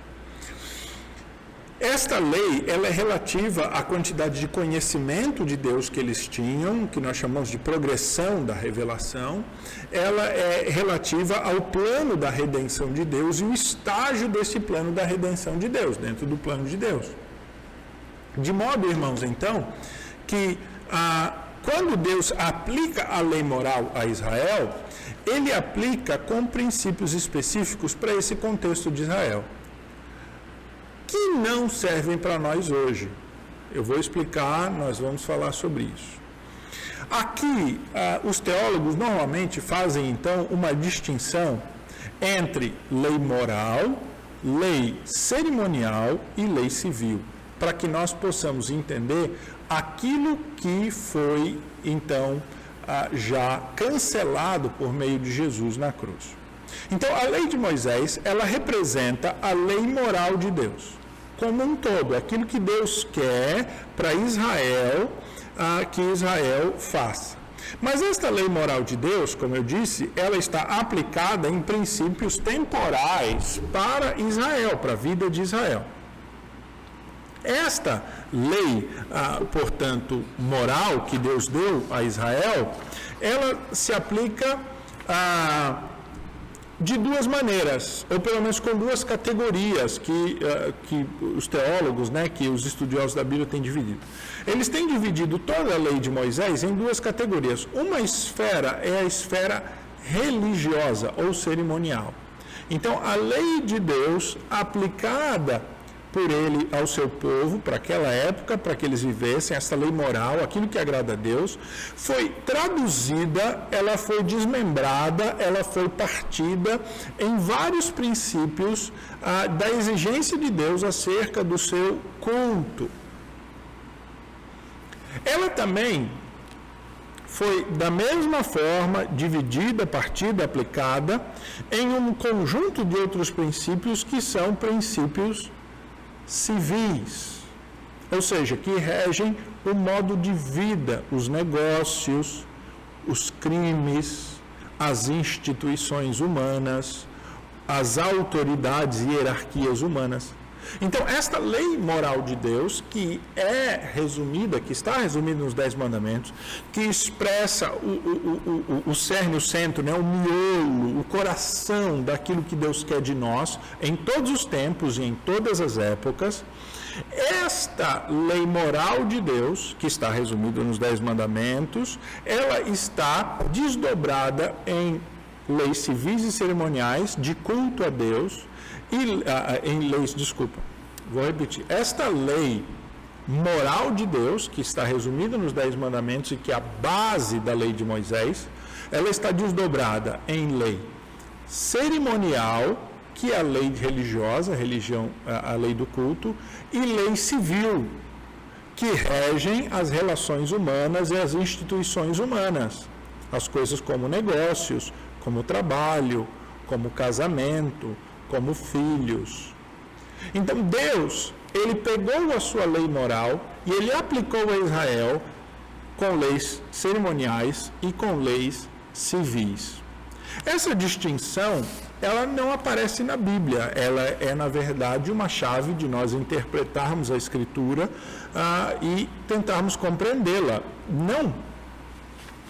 Esta lei, ela é relativa à quantidade de conhecimento de Deus que eles tinham, que nós chamamos de progressão da revelação. Ela é relativa ao plano da redenção de Deus e o estágio desse plano da redenção de Deus, dentro do plano de Deus. De modo, irmãos, então, que quando Deus aplica a lei moral a Israel, ele aplica com princípios específicos para esse contexto de Israel, que não servem para nós hoje. Eu vou explicar, nós vamos falar sobre isso. Aqui, os teólogos normalmente fazem, então, uma distinção entre lei moral, lei cerimonial e lei civil, para que nós possamos entender aquilo que foi, então, já cancelado por meio de Jesus na cruz. Então, a lei de Moisés, ela representa a lei moral de Deus, como um todo, aquilo que Deus quer para Israel, que Israel faça. Mas esta lei moral de Deus, como eu disse, ela está aplicada em princípios temporais para Israel, para a vida de Israel. Esta lei, portanto, moral que Deus deu a Israel, ela se aplica de duas maneiras, ou pelo menos com duas categorias que os teólogos, que os estudiosos da Bíblia têm dividido. Eles têm dividido toda a lei de Moisés em duas categorias. Uma esfera é a esfera religiosa ou cerimonial. Então, a lei de Deus aplicada por ele ao seu povo, para aquela época, para que eles vivessem, essa lei moral, aquilo que agrada a Deus, foi traduzida, ela foi desmembrada, ela foi partida em vários princípios da exigência de Deus acerca do seu culto. Ela também foi, da mesma forma, dividida, partida, aplicada em um conjunto de outros princípios que são princípios civis, ou seja, que regem o modo de vida, os negócios, os crimes, as instituições humanas, as autoridades e hierarquias humanas. Então, esta lei moral de Deus, que é resumida, que está resumida nos 10 mandamentos, que expressa o cerne, o centro, né, o miolo, o coração daquilo que Deus quer de nós, em todos os tempos e em todas as épocas, esta lei moral de Deus, que está resumida nos 10 mandamentos, ela está desdobrada em leis civis e cerimoniais de culto a Deus, vou repetir. Esta lei moral de Deus, que está resumida nos 10 mandamentos e que é a base da lei de Moisés, ela está desdobrada em lei cerimonial, que é a lei religiosa, a lei do culto, e lei civil, que regem as relações humanas e as instituições humanas, as coisas como negócios, como trabalho, como casamento, como filhos. Então Deus, ele pegou a sua lei moral e ele aplicou a Israel com leis cerimoniais e com leis civis. Essa distinção, ela não aparece na Bíblia, ela é na verdade uma chave de nós interpretarmos a Escritura e tentarmos compreendê-la.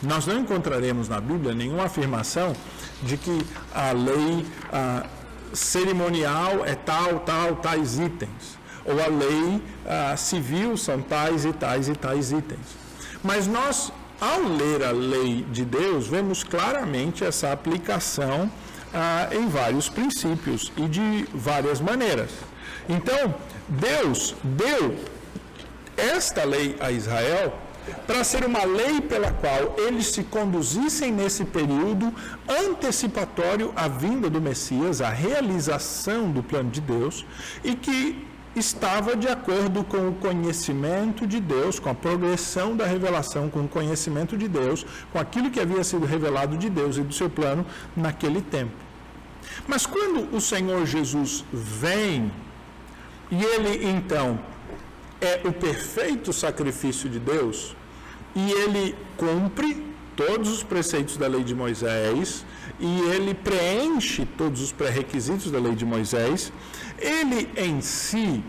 Nós não encontraremos na Bíblia nenhuma afirmação de que a lei cerimonial é tais itens, ou a lei civil são tais e tais itens. Mas nós, ao ler a lei de Deus, vemos claramente essa aplicação em vários princípios e de várias maneiras. Então, Deus deu esta lei a Israel para ser uma lei pela qual eles se conduzissem nesse período antecipatório à vinda do Messias, à realização do plano de Deus, e que estava de acordo com o conhecimento de Deus, com a progressão da revelação, com o conhecimento de Deus, com aquilo que havia sido revelado de Deus e do seu plano naquele tempo. Mas quando o Senhor Jesus vem, e ele então é o perfeito sacrifício de Deus, e ele cumpre todos os preceitos da lei de Moisés, e ele preenche todos os pré-requisitos da lei de Moisés, ele em si,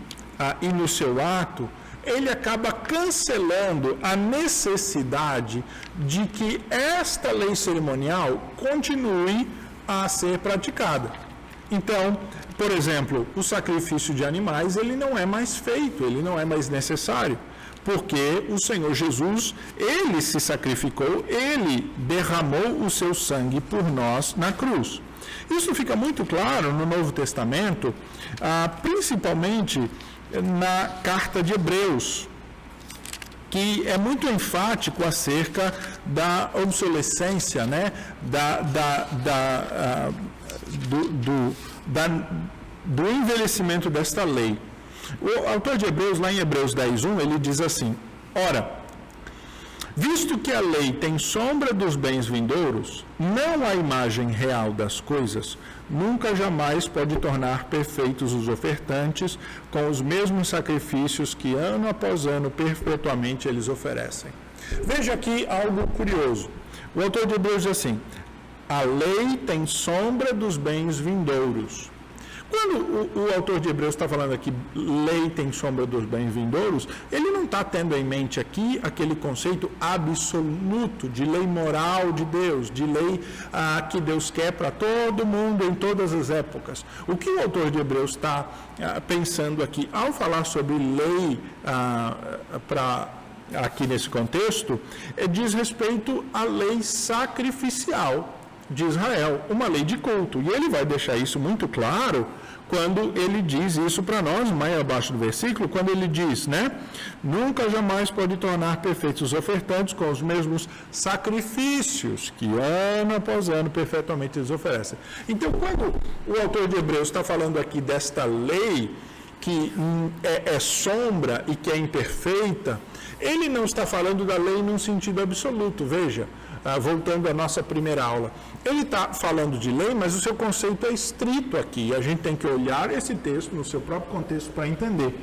e no seu ato, ele acaba cancelando a necessidade de que esta lei cerimonial continue a ser praticada. Então, por exemplo, o sacrifício de animais, ele não é mais feito, ele não é mais necessário, porque o Senhor Jesus, ele se sacrificou, ele derramou o seu sangue por nós na cruz. Isso fica muito claro no Novo Testamento, principalmente na carta de Hebreus, que é muito enfático acerca da obsolescência, né, do envelhecimento desta lei. O autor de Hebreus, lá em Hebreus 10:1, ele diz assim: ora, visto que a lei tem sombra dos bens vindouros, não a imagem real das coisas, nunca jamais pode tornar perfeitos os ofertantes com os mesmos sacrifícios que ano após ano perpetuamente eles oferecem. Veja aqui algo curioso. O autor de Hebreus diz assim: a lei tem sombra dos bens vindouros. Quando o autor de Hebreus está falando aqui, lei tem sombra dos bens vindouros, ele não está tendo em mente aqui aquele conceito absoluto de lei moral de Deus, de lei que Deus quer para todo mundo em todas as épocas. O que o autor de Hebreus está pensando aqui, ao falar sobre lei aqui nesse contexto, diz respeito à lei sacrificial de Israel, uma lei de culto. E ele vai deixar isso muito claro quando ele diz isso para nós, mais abaixo do versículo, quando ele diz, né? Nunca jamais pode tornar perfeitos os ofertantes com os mesmos sacrifícios que ano após ano perfeitamente eles oferecem. Então, quando o autor de Hebreus está falando aqui desta lei que é sombra e que é imperfeita, ele não está falando da lei num sentido absoluto. Veja, voltando à nossa primeira aula, ele está falando de lei, mas o seu conceito é estrito aqui. A gente tem que olhar esse texto no seu próprio contexto para entender.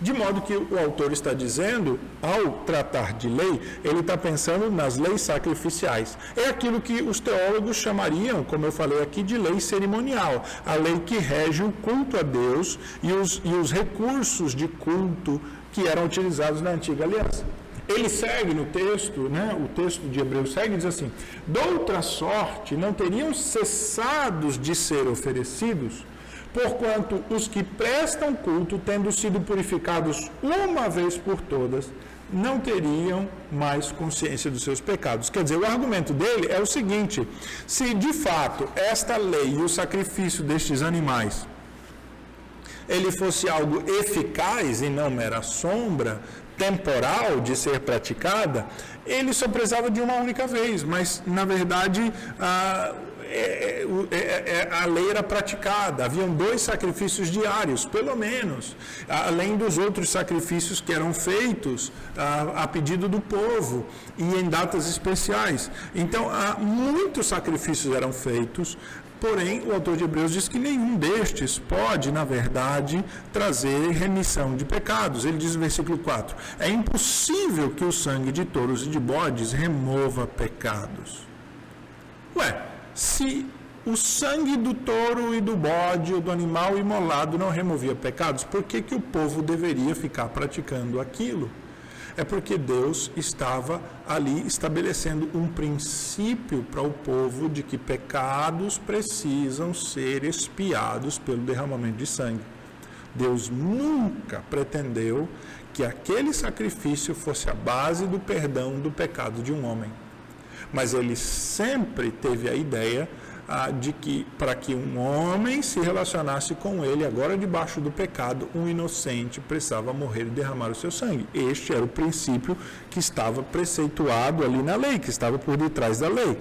De modo que o autor está dizendo, ao tratar de lei, ele está pensando nas leis sacrificiais. É aquilo que os teólogos chamariam, como eu falei aqui, de lei cerimonial. A lei que rege o culto a Deus e os recursos de culto que eram utilizados na antiga aliança. Ele segue no texto, o texto de Hebreus segue e diz assim: doutra sorte não teriam cessados de ser oferecidos, porquanto os que prestam culto, tendo sido purificados uma vez por todas, não teriam mais consciência dos seus pecados. Quer dizer, o argumento dele é o seguinte: se de fato esta lei e o sacrifício destes animais ele fosse algo eficaz e não mera sombra, temporal de ser praticada, ele só precisava de uma única vez, mas na verdade a lei era praticada, haviam 2 sacrifícios diários, pelo menos, além dos outros sacrifícios que eram feitos a pedido do povo e em datas especiais. Então, muitos sacrifícios eram feitos, porém, o autor de Hebreus diz que nenhum destes pode, na verdade, trazer remissão de pecados. Ele diz no versículo 4, é impossível que o sangue de touros e de bodes remova pecados. Se o sangue do touro e do bode ou do animal imolado não removia pecados, por que o povo deveria ficar praticando aquilo? É porque Deus estava ali estabelecendo um princípio para o povo de que pecados precisam ser expiados pelo derramamento de sangue. Deus nunca pretendeu que aquele sacrifício fosse a base do perdão do pecado de um homem. Mas ele sempre teve a ideia de que, para que um homem se relacionasse com ele, agora debaixo do pecado, um inocente precisava morrer e derramar o seu sangue. Este era o princípio que estava preceituado ali na lei, que estava por detrás da lei.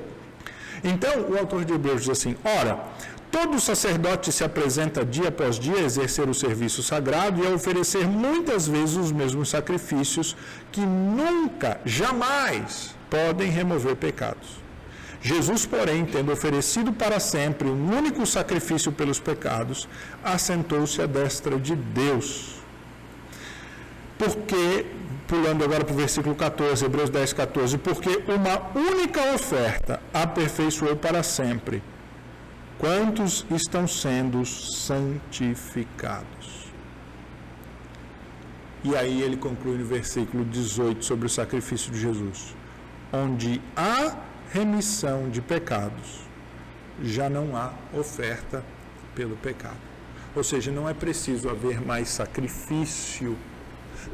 Então, o autor de Hebreus diz assim: ora, todo sacerdote se apresenta dia após dia a exercer o serviço sagrado e a oferecer muitas vezes os mesmos sacrifícios que nunca, jamais podem remover pecados. Jesus, porém, tendo oferecido para sempre um único sacrifício pelos pecados, assentou-se à destra de Deus. Porque, pulando agora para o versículo 14, Hebreus 10, 14, porque uma única oferta aperfeiçoou para sempre quantos estão sendo santificados. E aí ele conclui no versículo 18 sobre o sacrifício de Jesus. Onde há remissão de pecados, já não há oferta pelo pecado. Ou seja, não é preciso haver mais sacrifício,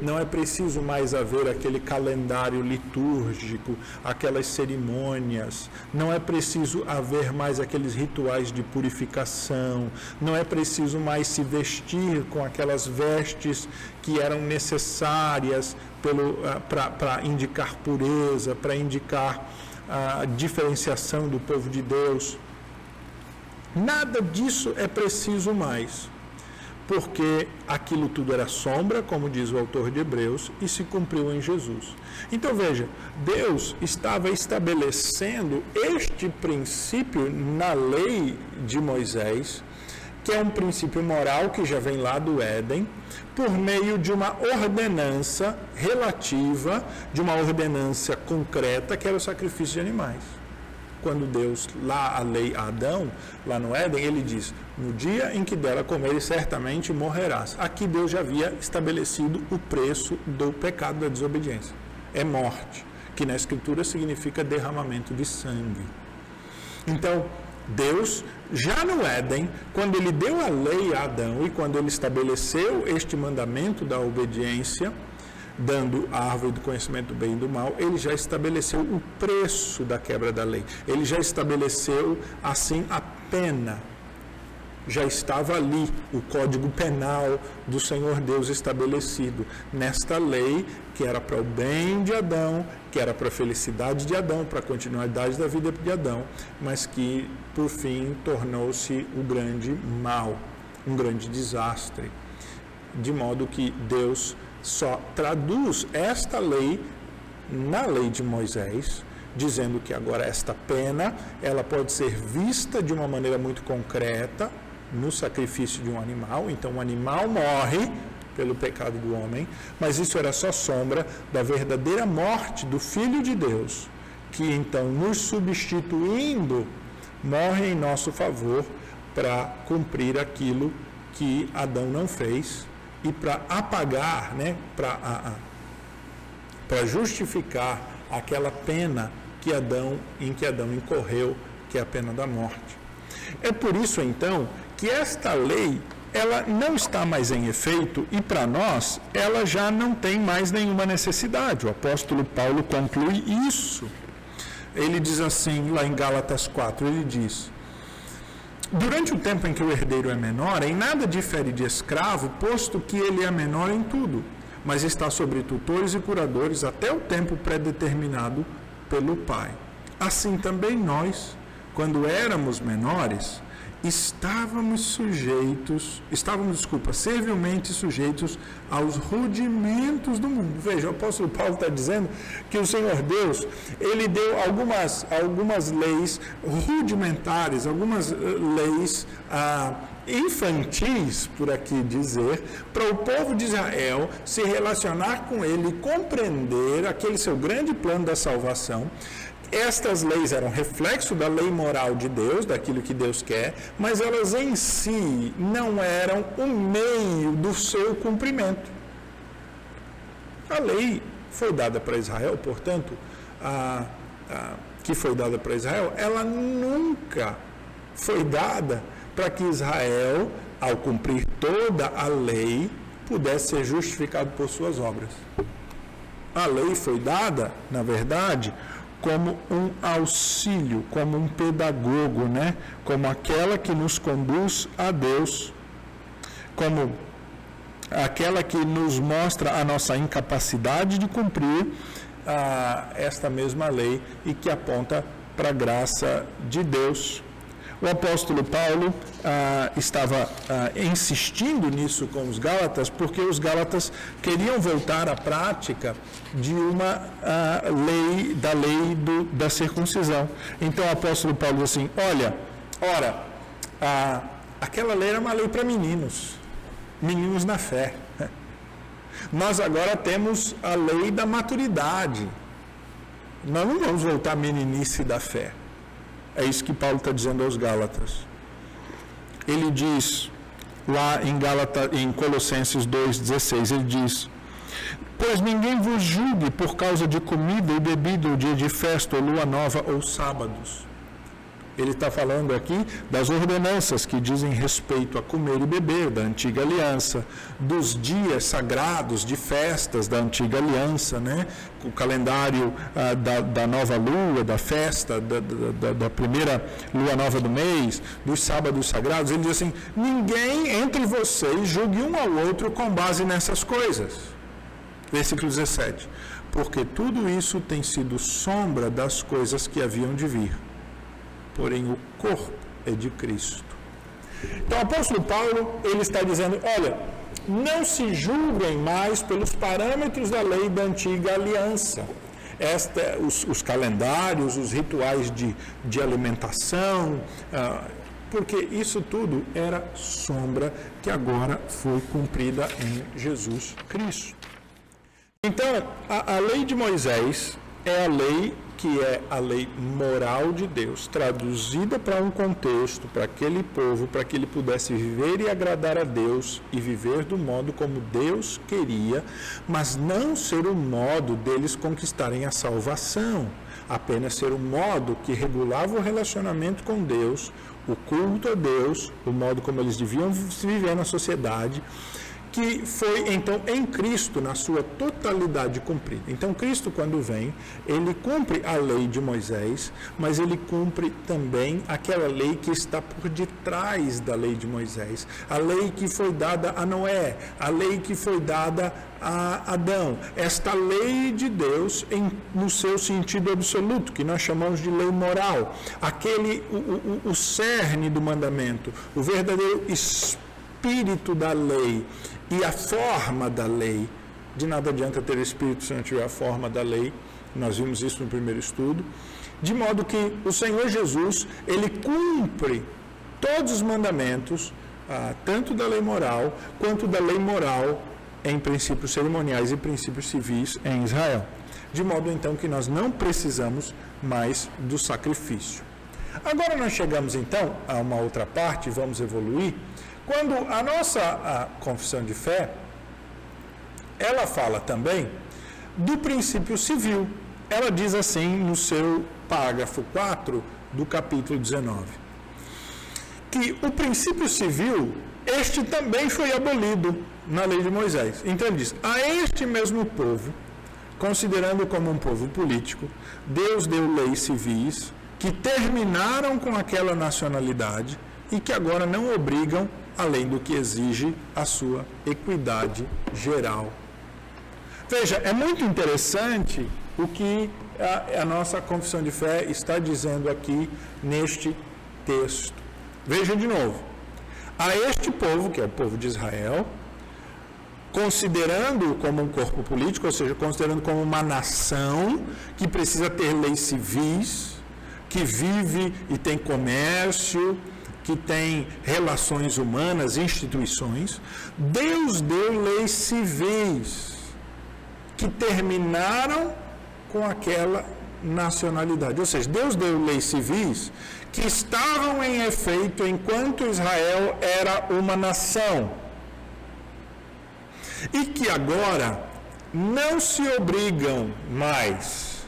não é preciso mais haver aquele calendário litúrgico, aquelas cerimônias, não é preciso haver mais aqueles rituais de purificação, não é preciso mais se vestir com aquelas vestes que eram necessárias para indicar pureza, para indicar a diferenciação do povo de Deus. Nada disso é preciso mais, porque aquilo tudo era sombra, como diz o autor de Hebreus, e se cumpriu em Jesus. Então veja, Deus estava estabelecendo este princípio na lei de Moisés, que é um princípio moral que já vem lá do Éden, por meio de uma ordenança relativa, de uma ordenança concreta, que era o sacrifício de animais. Quando Deus, lá a lei a Adão, lá no Éden, ele diz, no dia em que dela comeres, certamente morrerás. Aqui Deus já havia estabelecido o preço do pecado da desobediência. É morte, que na Escritura significa derramamento de sangue. Então, Deus, já no Éden, quando ele deu a lei a Adão e quando ele estabeleceu este mandamento da obediência, dando a árvore do conhecimento do bem e do mal, ele já estabeleceu o preço da quebra da lei. Ele já estabeleceu, assim, a pena. Já estava ali o Código Penal do Senhor Deus estabelecido nesta lei, que era para o bem de Adão, que era para a felicidade de Adão, para a continuidade da vida de Adão, mas que, por fim, tornou-se o grande mal, um grande desastre. De modo que Deus só traduz esta lei na lei de Moisés, dizendo que agora esta pena, ela pode ser vista de uma maneira muito concreta, no sacrifício de um animal. Então, o animal morre pelo pecado do homem, mas isso era só sombra da verdadeira morte do Filho de Deus, que então, nos substituindo, morre em nosso favor para cumprir aquilo que Adão não fez e para apagar, né, para justificar aquela pena em que Adão incorreu, que é a pena da morte. É por isso, então, que esta lei, ela não está mais em efeito e, para nós, ela já não tem mais nenhuma necessidade. O apóstolo Paulo conclui isso. Ele diz assim, lá em Gálatas 4, ele diz: durante o tempo em que o herdeiro é menor, em nada difere de escravo, posto que ele é menor em tudo, mas está sobre tutores e curadores até o tempo predeterminado pelo Pai. Assim também nós, quando éramos menores, estávamos servilmente sujeitos aos rudimentos do mundo. Veja, o apóstolo Paulo está dizendo que o Senhor Deus, ele deu algumas leis rudimentares, algumas leis infantis, por aqui dizer, para o povo de Israel se relacionar com ele, compreender aquele seu grande plano da salvação. Estas leis eram reflexo da lei moral de Deus, daquilo que Deus quer, mas elas em si não eram o meio do seu cumprimento. A lei foi dada para Israel, portanto, que foi dada para Israel, ela nunca foi dada para que Israel, ao cumprir toda a lei, pudesse ser justificado por suas obras. A lei foi dada, na verdade, como um auxílio, como um pedagogo, né? Como aquela que nos conduz a Deus, como aquela que nos mostra a nossa incapacidade de cumprir esta mesma lei e que aponta para a graça de Deus. O apóstolo Paulo estava insistindo nisso com os Gálatas, porque os Gálatas queriam voltar à prática de uma lei, da lei da circuncisão. Então o apóstolo Paulo diz assim, aquela lei era uma lei para meninos na fé. Nós agora temos a lei da maturidade. Nós não vamos voltar à meninice da fé. É isso que Paulo está dizendo aos Gálatas. Ele diz, lá em Colossenses 2,16, ele diz: pois ninguém vos julgue por causa de comida e bebida, ou dia de festa, ou lua nova, ou sábados. Ele está falando aqui das ordenanças que dizem respeito a comer e beber da antiga aliança, dos dias sagrados de festas da antiga aliança, né? O calendário da nova lua, da festa, da primeira lua nova do mês, dos sábados sagrados. Ele diz assim, ninguém entre vocês julgue um ao outro com base nessas coisas. Versículo 17. Porque tudo isso tem sido sombra das coisas que haviam de vir. Porém, o corpo é de Cristo. Então, o apóstolo Paulo, ele está dizendo, olha, não se julguem mais pelos parâmetros da lei da antiga aliança. Os calendários, os rituais de alimentação, porque isso tudo era sombra que agora foi cumprida em Jesus Cristo. Então, a lei de Moisés é a lei que é a lei moral de Deus, traduzida para um contexto, para aquele povo, para que ele pudesse viver e agradar a Deus e viver do modo como Deus queria, mas não ser o modo deles conquistarem a salvação, apenas ser o modo que regulava o relacionamento com Deus, o culto a Deus, o modo como eles deviam viver na sociedade, que foi, então, em Cristo, na sua totalidade cumprida. Então, Cristo, quando vem, ele cumpre a lei de Moisés, mas ele cumpre também aquela lei que está por detrás da lei de Moisés. A lei que foi dada a Noé, a lei que foi dada a Adão. Esta lei de Deus, no seu sentido absoluto, que nós chamamos de lei moral. O cerne do mandamento, o verdadeiro espírito da lei, e a forma da lei. De nada adianta ter espírito se não tiver a forma da lei. Nós vimos isso no primeiro estudo. De modo que o Senhor Jesus, ele cumpre todos os mandamentos, tanto da lei moral, quanto da lei moral em princípios cerimoniais e princípios civis em Israel. De modo, então, que nós não precisamos mais do sacrifício. Agora nós chegamos, então, a uma outra parte, vamos evoluir, quando a nossa confissão de fé, ela fala também do princípio civil. Ela diz assim no seu parágrafo 4 do capítulo 19, que o princípio civil, este também foi abolido na lei de Moisés. Então ele diz, a este mesmo povo, considerando como um povo político, Deus deu leis civis que terminaram com aquela nacionalidade e que agora não obrigam além do que exige a sua equidade geral. Veja, é muito interessante o que a nossa confissão de fé está dizendo aqui neste texto. Veja de novo. A este povo, que é o povo de Israel, considerando como um corpo político, ou seja, considerando como uma nação que precisa ter leis civis, que vive e tem comércio, que tem relações humanas, instituições, Deus deu leis civis que terminaram com aquela nacionalidade. Ou seja, Deus deu leis civis que estavam em efeito enquanto Israel era uma nação e que agora não se obrigam mais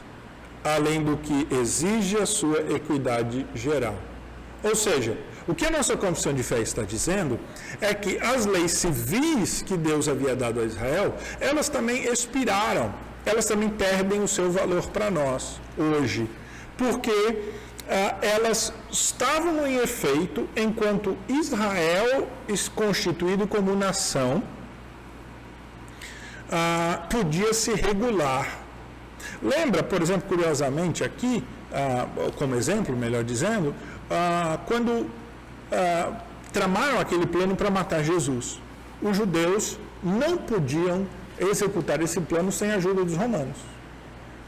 além do que exige a sua equidade geral. Ou seja, o que a nossa confissão de fé está dizendo é que as leis civis que Deus havia dado a Israel, elas também expiraram, elas também perdem o seu valor para nós hoje, porque elas estavam em efeito enquanto Israel, constituído como nação, podia se regular. Lembra, por exemplo, curiosamente aqui, como exemplo, melhor dizendo, quando tramaram aquele plano para matar Jesus, os judeus não podiam executar esse plano sem a ajuda dos romanos.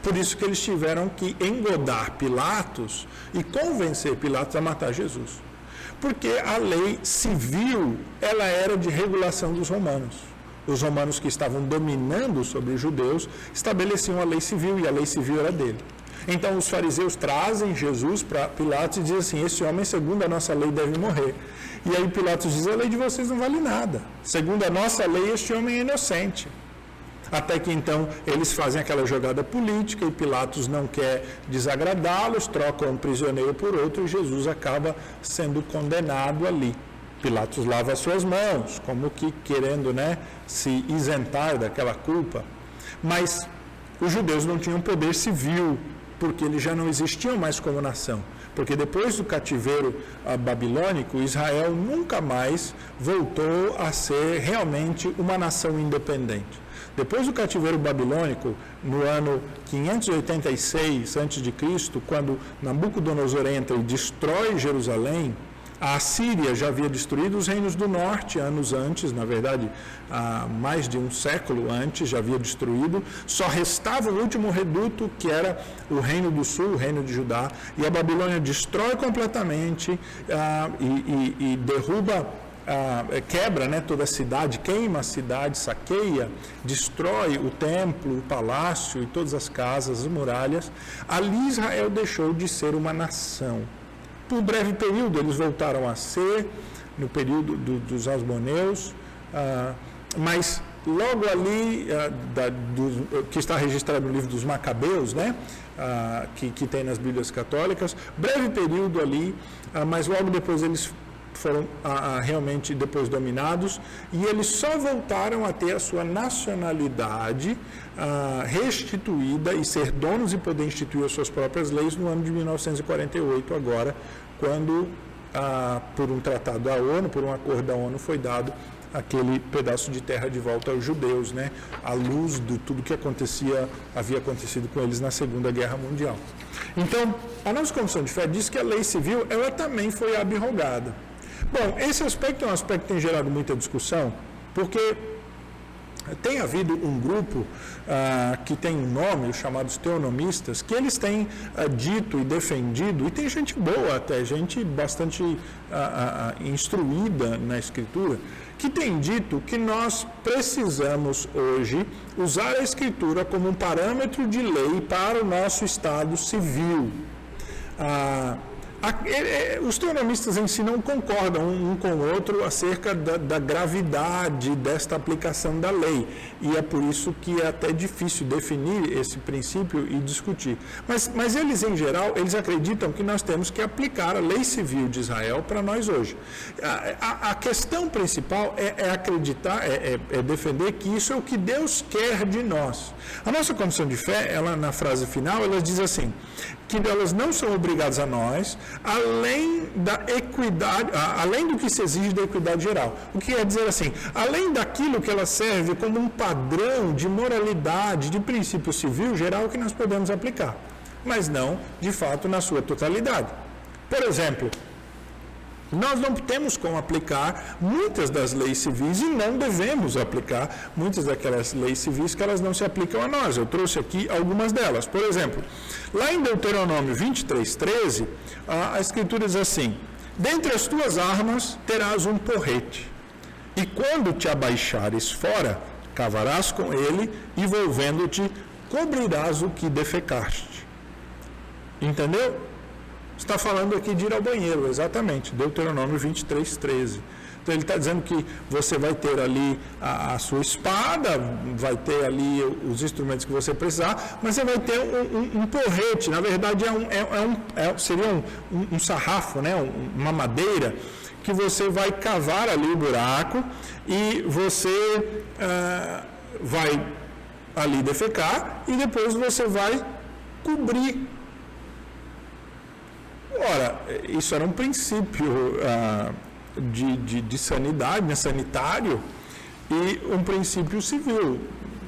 Por isso que eles tiveram que engodar Pilatos e convencer Pilatos a matar Jesus. Porque a lei civil, ela era de regulação dos romanos. Os romanos que estavam dominando sobre os judeus estabeleciam a lei civil e a lei civil era dele. Então os fariseus trazem Jesus para Pilatos e dizem assim, esse homem segundo a nossa lei deve morrer. E aí Pilatos diz, a lei de vocês não vale nada. Segundo a nossa lei, este homem é inocente. Até que então eles fazem aquela jogada política e Pilatos não quer desagradá-los, troca um prisioneiro por outro e Jesus acaba sendo condenado ali. Pilatos lava as suas mãos, como que querendo, se isentar daquela culpa. Mas os judeus não tinham poder civil, porque eles já não existiam mais como nação. Porque depois do cativeiro babilônico, Israel nunca mais voltou a ser realmente uma nação independente. Depois do cativeiro babilônico, no ano 586 a.C., quando Nabucodonosor entra e destrói Jerusalém, a Síria já havia destruído os reinos do norte anos antes, na verdade, há mais de um século antes já havia destruído. Só restava o último reduto, que era o reino do sul, o reino de Judá. E a Babilônia destrói completamente e derruba, quebra toda a cidade, queima a cidade, saqueia, destrói o templo, o palácio e todas as casas, as muralhas. Ali Israel deixou de ser uma nação. Por um breve período eles voltaram a ser, no período dos Asmoneus, mas logo ali, que está registrado no livro dos Macabeus, que tem nas Bíblias católicas, breve período ali, mas logo depois eles foram realmente depois dominados e eles só voltaram a ter a sua nacionalidade restituída e ser donos e poder instituir as suas próprias leis no ano de 1948 agora, quando por um tratado da ONU, por um acordo da ONU foi dado aquele pedaço de terra de volta aos judeus, à luz de tudo que havia acontecido com eles na Segunda Guerra Mundial. Então, a nossa Confissão de Fé diz que a lei civil ela também foi abrogada. Bom, esse aspecto é um aspecto que tem gerado muita discussão, porque tem havido um grupo que tem um nome, os chamados teonomistas, que eles têm dito e defendido, e tem gente boa até, gente bastante instruída na Escritura, que tem dito que nós precisamos hoje usar a Escritura como um parâmetro de lei para o nosso estado civil. Os teonomistas em si não concordam um com o outro acerca da gravidade desta aplicação da lei, e é por isso que é até difícil definir esse princípio e discutir. Mas eles, em geral, eles acreditam que nós temos que aplicar a lei civil de Israel para nós hoje. A questão principal é acreditar, é defender que isso é o que Deus quer de nós. A nossa confissão de fé, ela, na frase final, ela diz assim, que elas não são obrigadas a nós, além da equidade, além do que se exige da equidade geral. O que quer dizer assim, além daquilo que ela serve como um padrão de moralidade, de princípio civil geral que nós podemos aplicar, mas não, de fato, na sua totalidade. Por exemplo, nós não temos como aplicar muitas das leis civis e não devemos aplicar muitas daquelas leis civis que elas não se aplicam a nós. Eu trouxe aqui algumas delas. Por exemplo, lá em Deuteronômio 23:13, a Escritura diz assim, dentre as tuas armas terás um porrete, e quando te abaixares fora, cavarás com ele, e volvendo-te, cobrirás o que defecaste. Entendeu? Está falando aqui de ir ao banheiro, exatamente, Deuteronômio 23:13. Então ele está dizendo que você vai ter ali a sua espada, vai ter ali os instrumentos que você precisar, mas você vai ter um porrete, na verdade seria um sarrafo, né? Uma madeira, que você vai cavar ali o buraco e você vai ali defecar e depois você vai cobrir. Ora, isso era um princípio de sanidade, né, sanitário, e um princípio civil.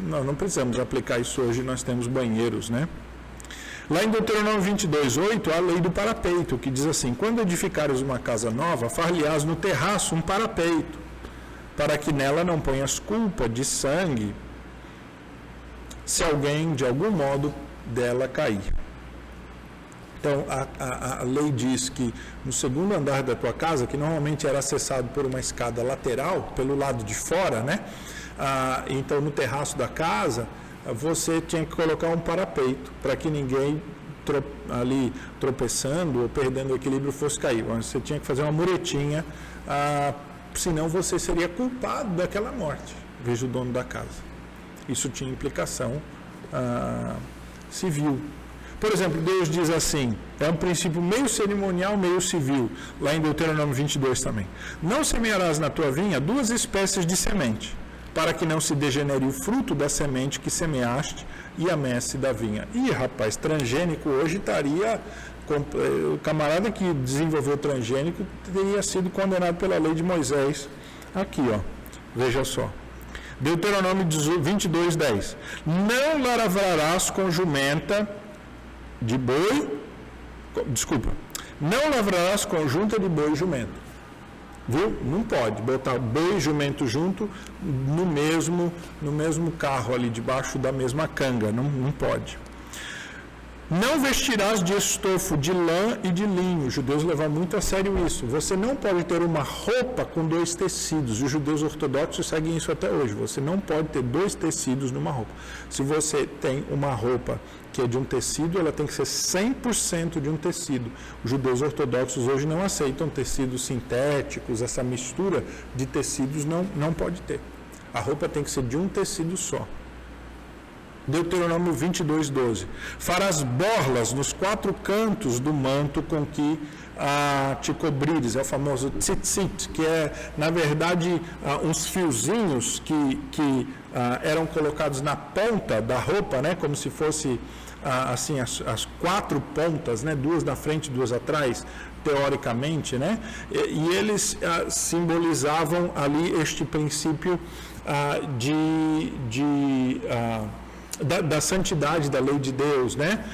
Nós não precisamos aplicar isso hoje, nós temos banheiros, né? Lá em Deuteronômio 22:8, há a lei do parapeito, que diz assim, quando edificares uma casa nova, far-lhe-ás no terraço um parapeito, para que nela não ponhas culpa de sangue, se alguém, de algum modo, dela cair. Então, a lei diz que no segundo andar da tua casa, que normalmente era acessado por uma escada lateral, pelo lado de fora, né? Então, no terraço da casa, você tinha que colocar um parapeito, para que ninguém ali tropeçando ou perdendo o equilíbrio fosse cair. Você tinha que fazer uma muretinha, senão você seria culpado daquela morte, veja o dono da casa. Isso tinha implicação civil. Por exemplo, Deus diz assim, é um princípio meio cerimonial, meio civil, lá em Deuteronômio 22 também. Não semearás na tua vinha duas espécies de semente, para que não se degenere o fruto da semente que semeaste e a messe da vinha. Ih, rapaz, transgênico hoje estaria... O camarada que desenvolveu o transgênico teria sido condenado pela lei de Moisés. Aqui, ó, veja só. Deuteronômio 22:10. Não lavrarás com jumenta de boi, não lavrarás conjunta de boi e jumento. Viu? Não pode botar boi e jumento junto no mesmo carro ali, debaixo da mesma canga, não pode. Não vestirás de estofo de lã e de linho. Os judeus levam muito a sério isso. Você não pode ter uma roupa com dois tecidos. Os judeus ortodoxos seguem isso até hoje. Você não pode ter dois tecidos numa roupa. Se você tem uma roupa que é de um tecido, ela tem que ser 100% de um tecido. Os judeus ortodoxos hoje não aceitam tecidos sintéticos, essa mistura de tecidos não pode ter. A roupa tem que ser de um tecido só. Deuteronômio 22:12. Farás borlas nos quatro cantos do manto com que te cobrires. É o famoso tzitzit, que é, na verdade, uns fiozinhos que eram colocados na ponta da roupa, né, como se fosse assim as quatro pontas, né, duas na frente, duas atrás, teoricamente, né, e eles simbolizavam ali este princípio da santidade da lei de Deus, né?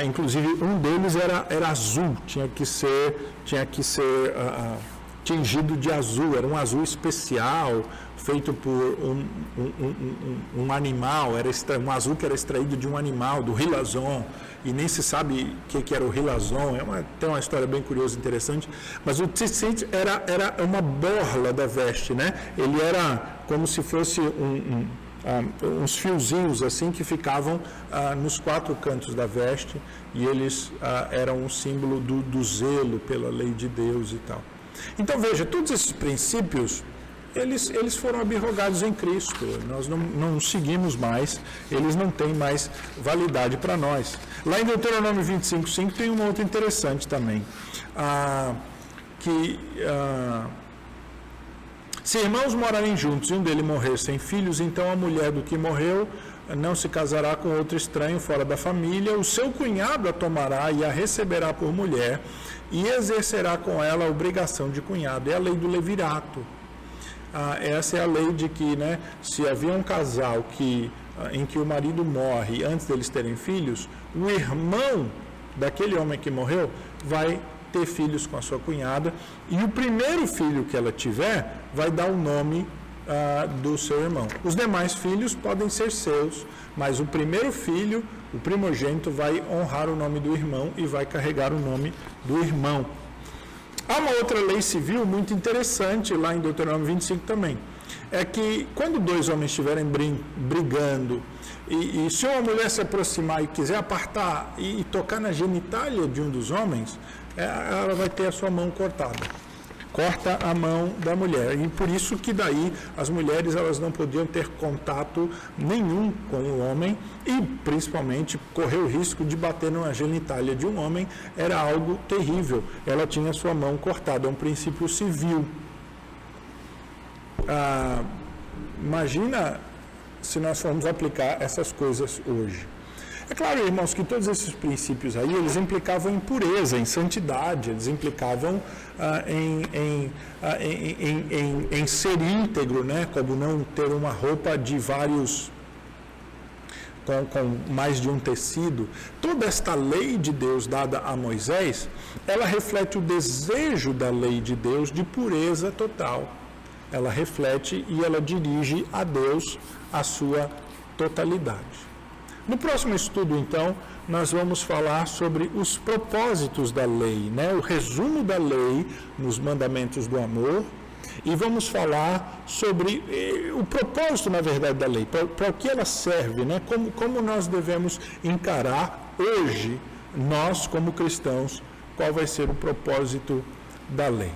Inclusive um deles era azul, tinha que ser tingido de azul, era um azul especial, feito por um animal, um azul que era extraído de um animal, do rilazon, e nem se sabe o que era o rilazon, tem uma história bem curiosa e interessante, mas o tzitzit era uma borla da veste, né? Ele era como se fosse uns fiozinhos assim que ficavam nos 4 cantos da veste, e eles eram um símbolo do zelo pela lei de Deus e tal. Então veja, todos esses princípios eles foram abrogados em Cristo, nós não seguimos mais, eles não têm mais validade para nós. Lá em Deuteronômio 25:5 tem uma outra interessante também, se irmãos morarem juntos e um deles morrer sem filhos, então a mulher do que morreu não se casará com outro estranho fora da família, o seu cunhado a tomará e a receberá por mulher e exercerá com ela a obrigação de cunhado. É a lei do levirato. Essa é a lei de que, né, se havia um casal em que o marido morre antes deles terem filhos, o irmão daquele homem que morreu vai ter filhos com a sua cunhada, e o primeiro filho que ela tiver vai dar o nome do seu irmão. Os demais filhos podem ser seus, mas o primeiro filho, o primogênito, vai honrar o nome do irmão e vai carregar o nome do irmão. Há uma outra lei civil muito interessante lá em Deuteronômio 25 também. É que quando 2 homens estiverem brigando e se uma mulher se aproximar e quiser apartar e tocar na genitália de um dos homens, ela vai ter a sua mão cortada. Corta a mão da mulher. E por isso que daí as mulheres elas não podiam ter contato nenhum com o homem e principalmente correr o risco de bater na genitália de um homem era algo terrível. Ela tinha a sua mão cortada, é um princípio civil. Imagina se nós formos aplicar essas coisas hoje. É claro, irmãos, que todos esses princípios aí, eles implicavam em pureza, em santidade, eles implicavam em ser íntegro, né? Como não ter uma roupa de vários, com mais de um tecido. Toda esta lei de Deus dada a Moisés, ela reflete o desejo da lei de Deus de pureza total. Ela reflete e ela dirige a Deus a sua totalidade. No próximo estudo, então, nós vamos falar sobre os propósitos da lei, né? O resumo da lei nos mandamentos do amor, e vamos falar sobre o propósito, na verdade, da lei, para o que ela serve, né? Como nós devemos encarar hoje, nós como cristãos, qual vai ser o propósito da lei.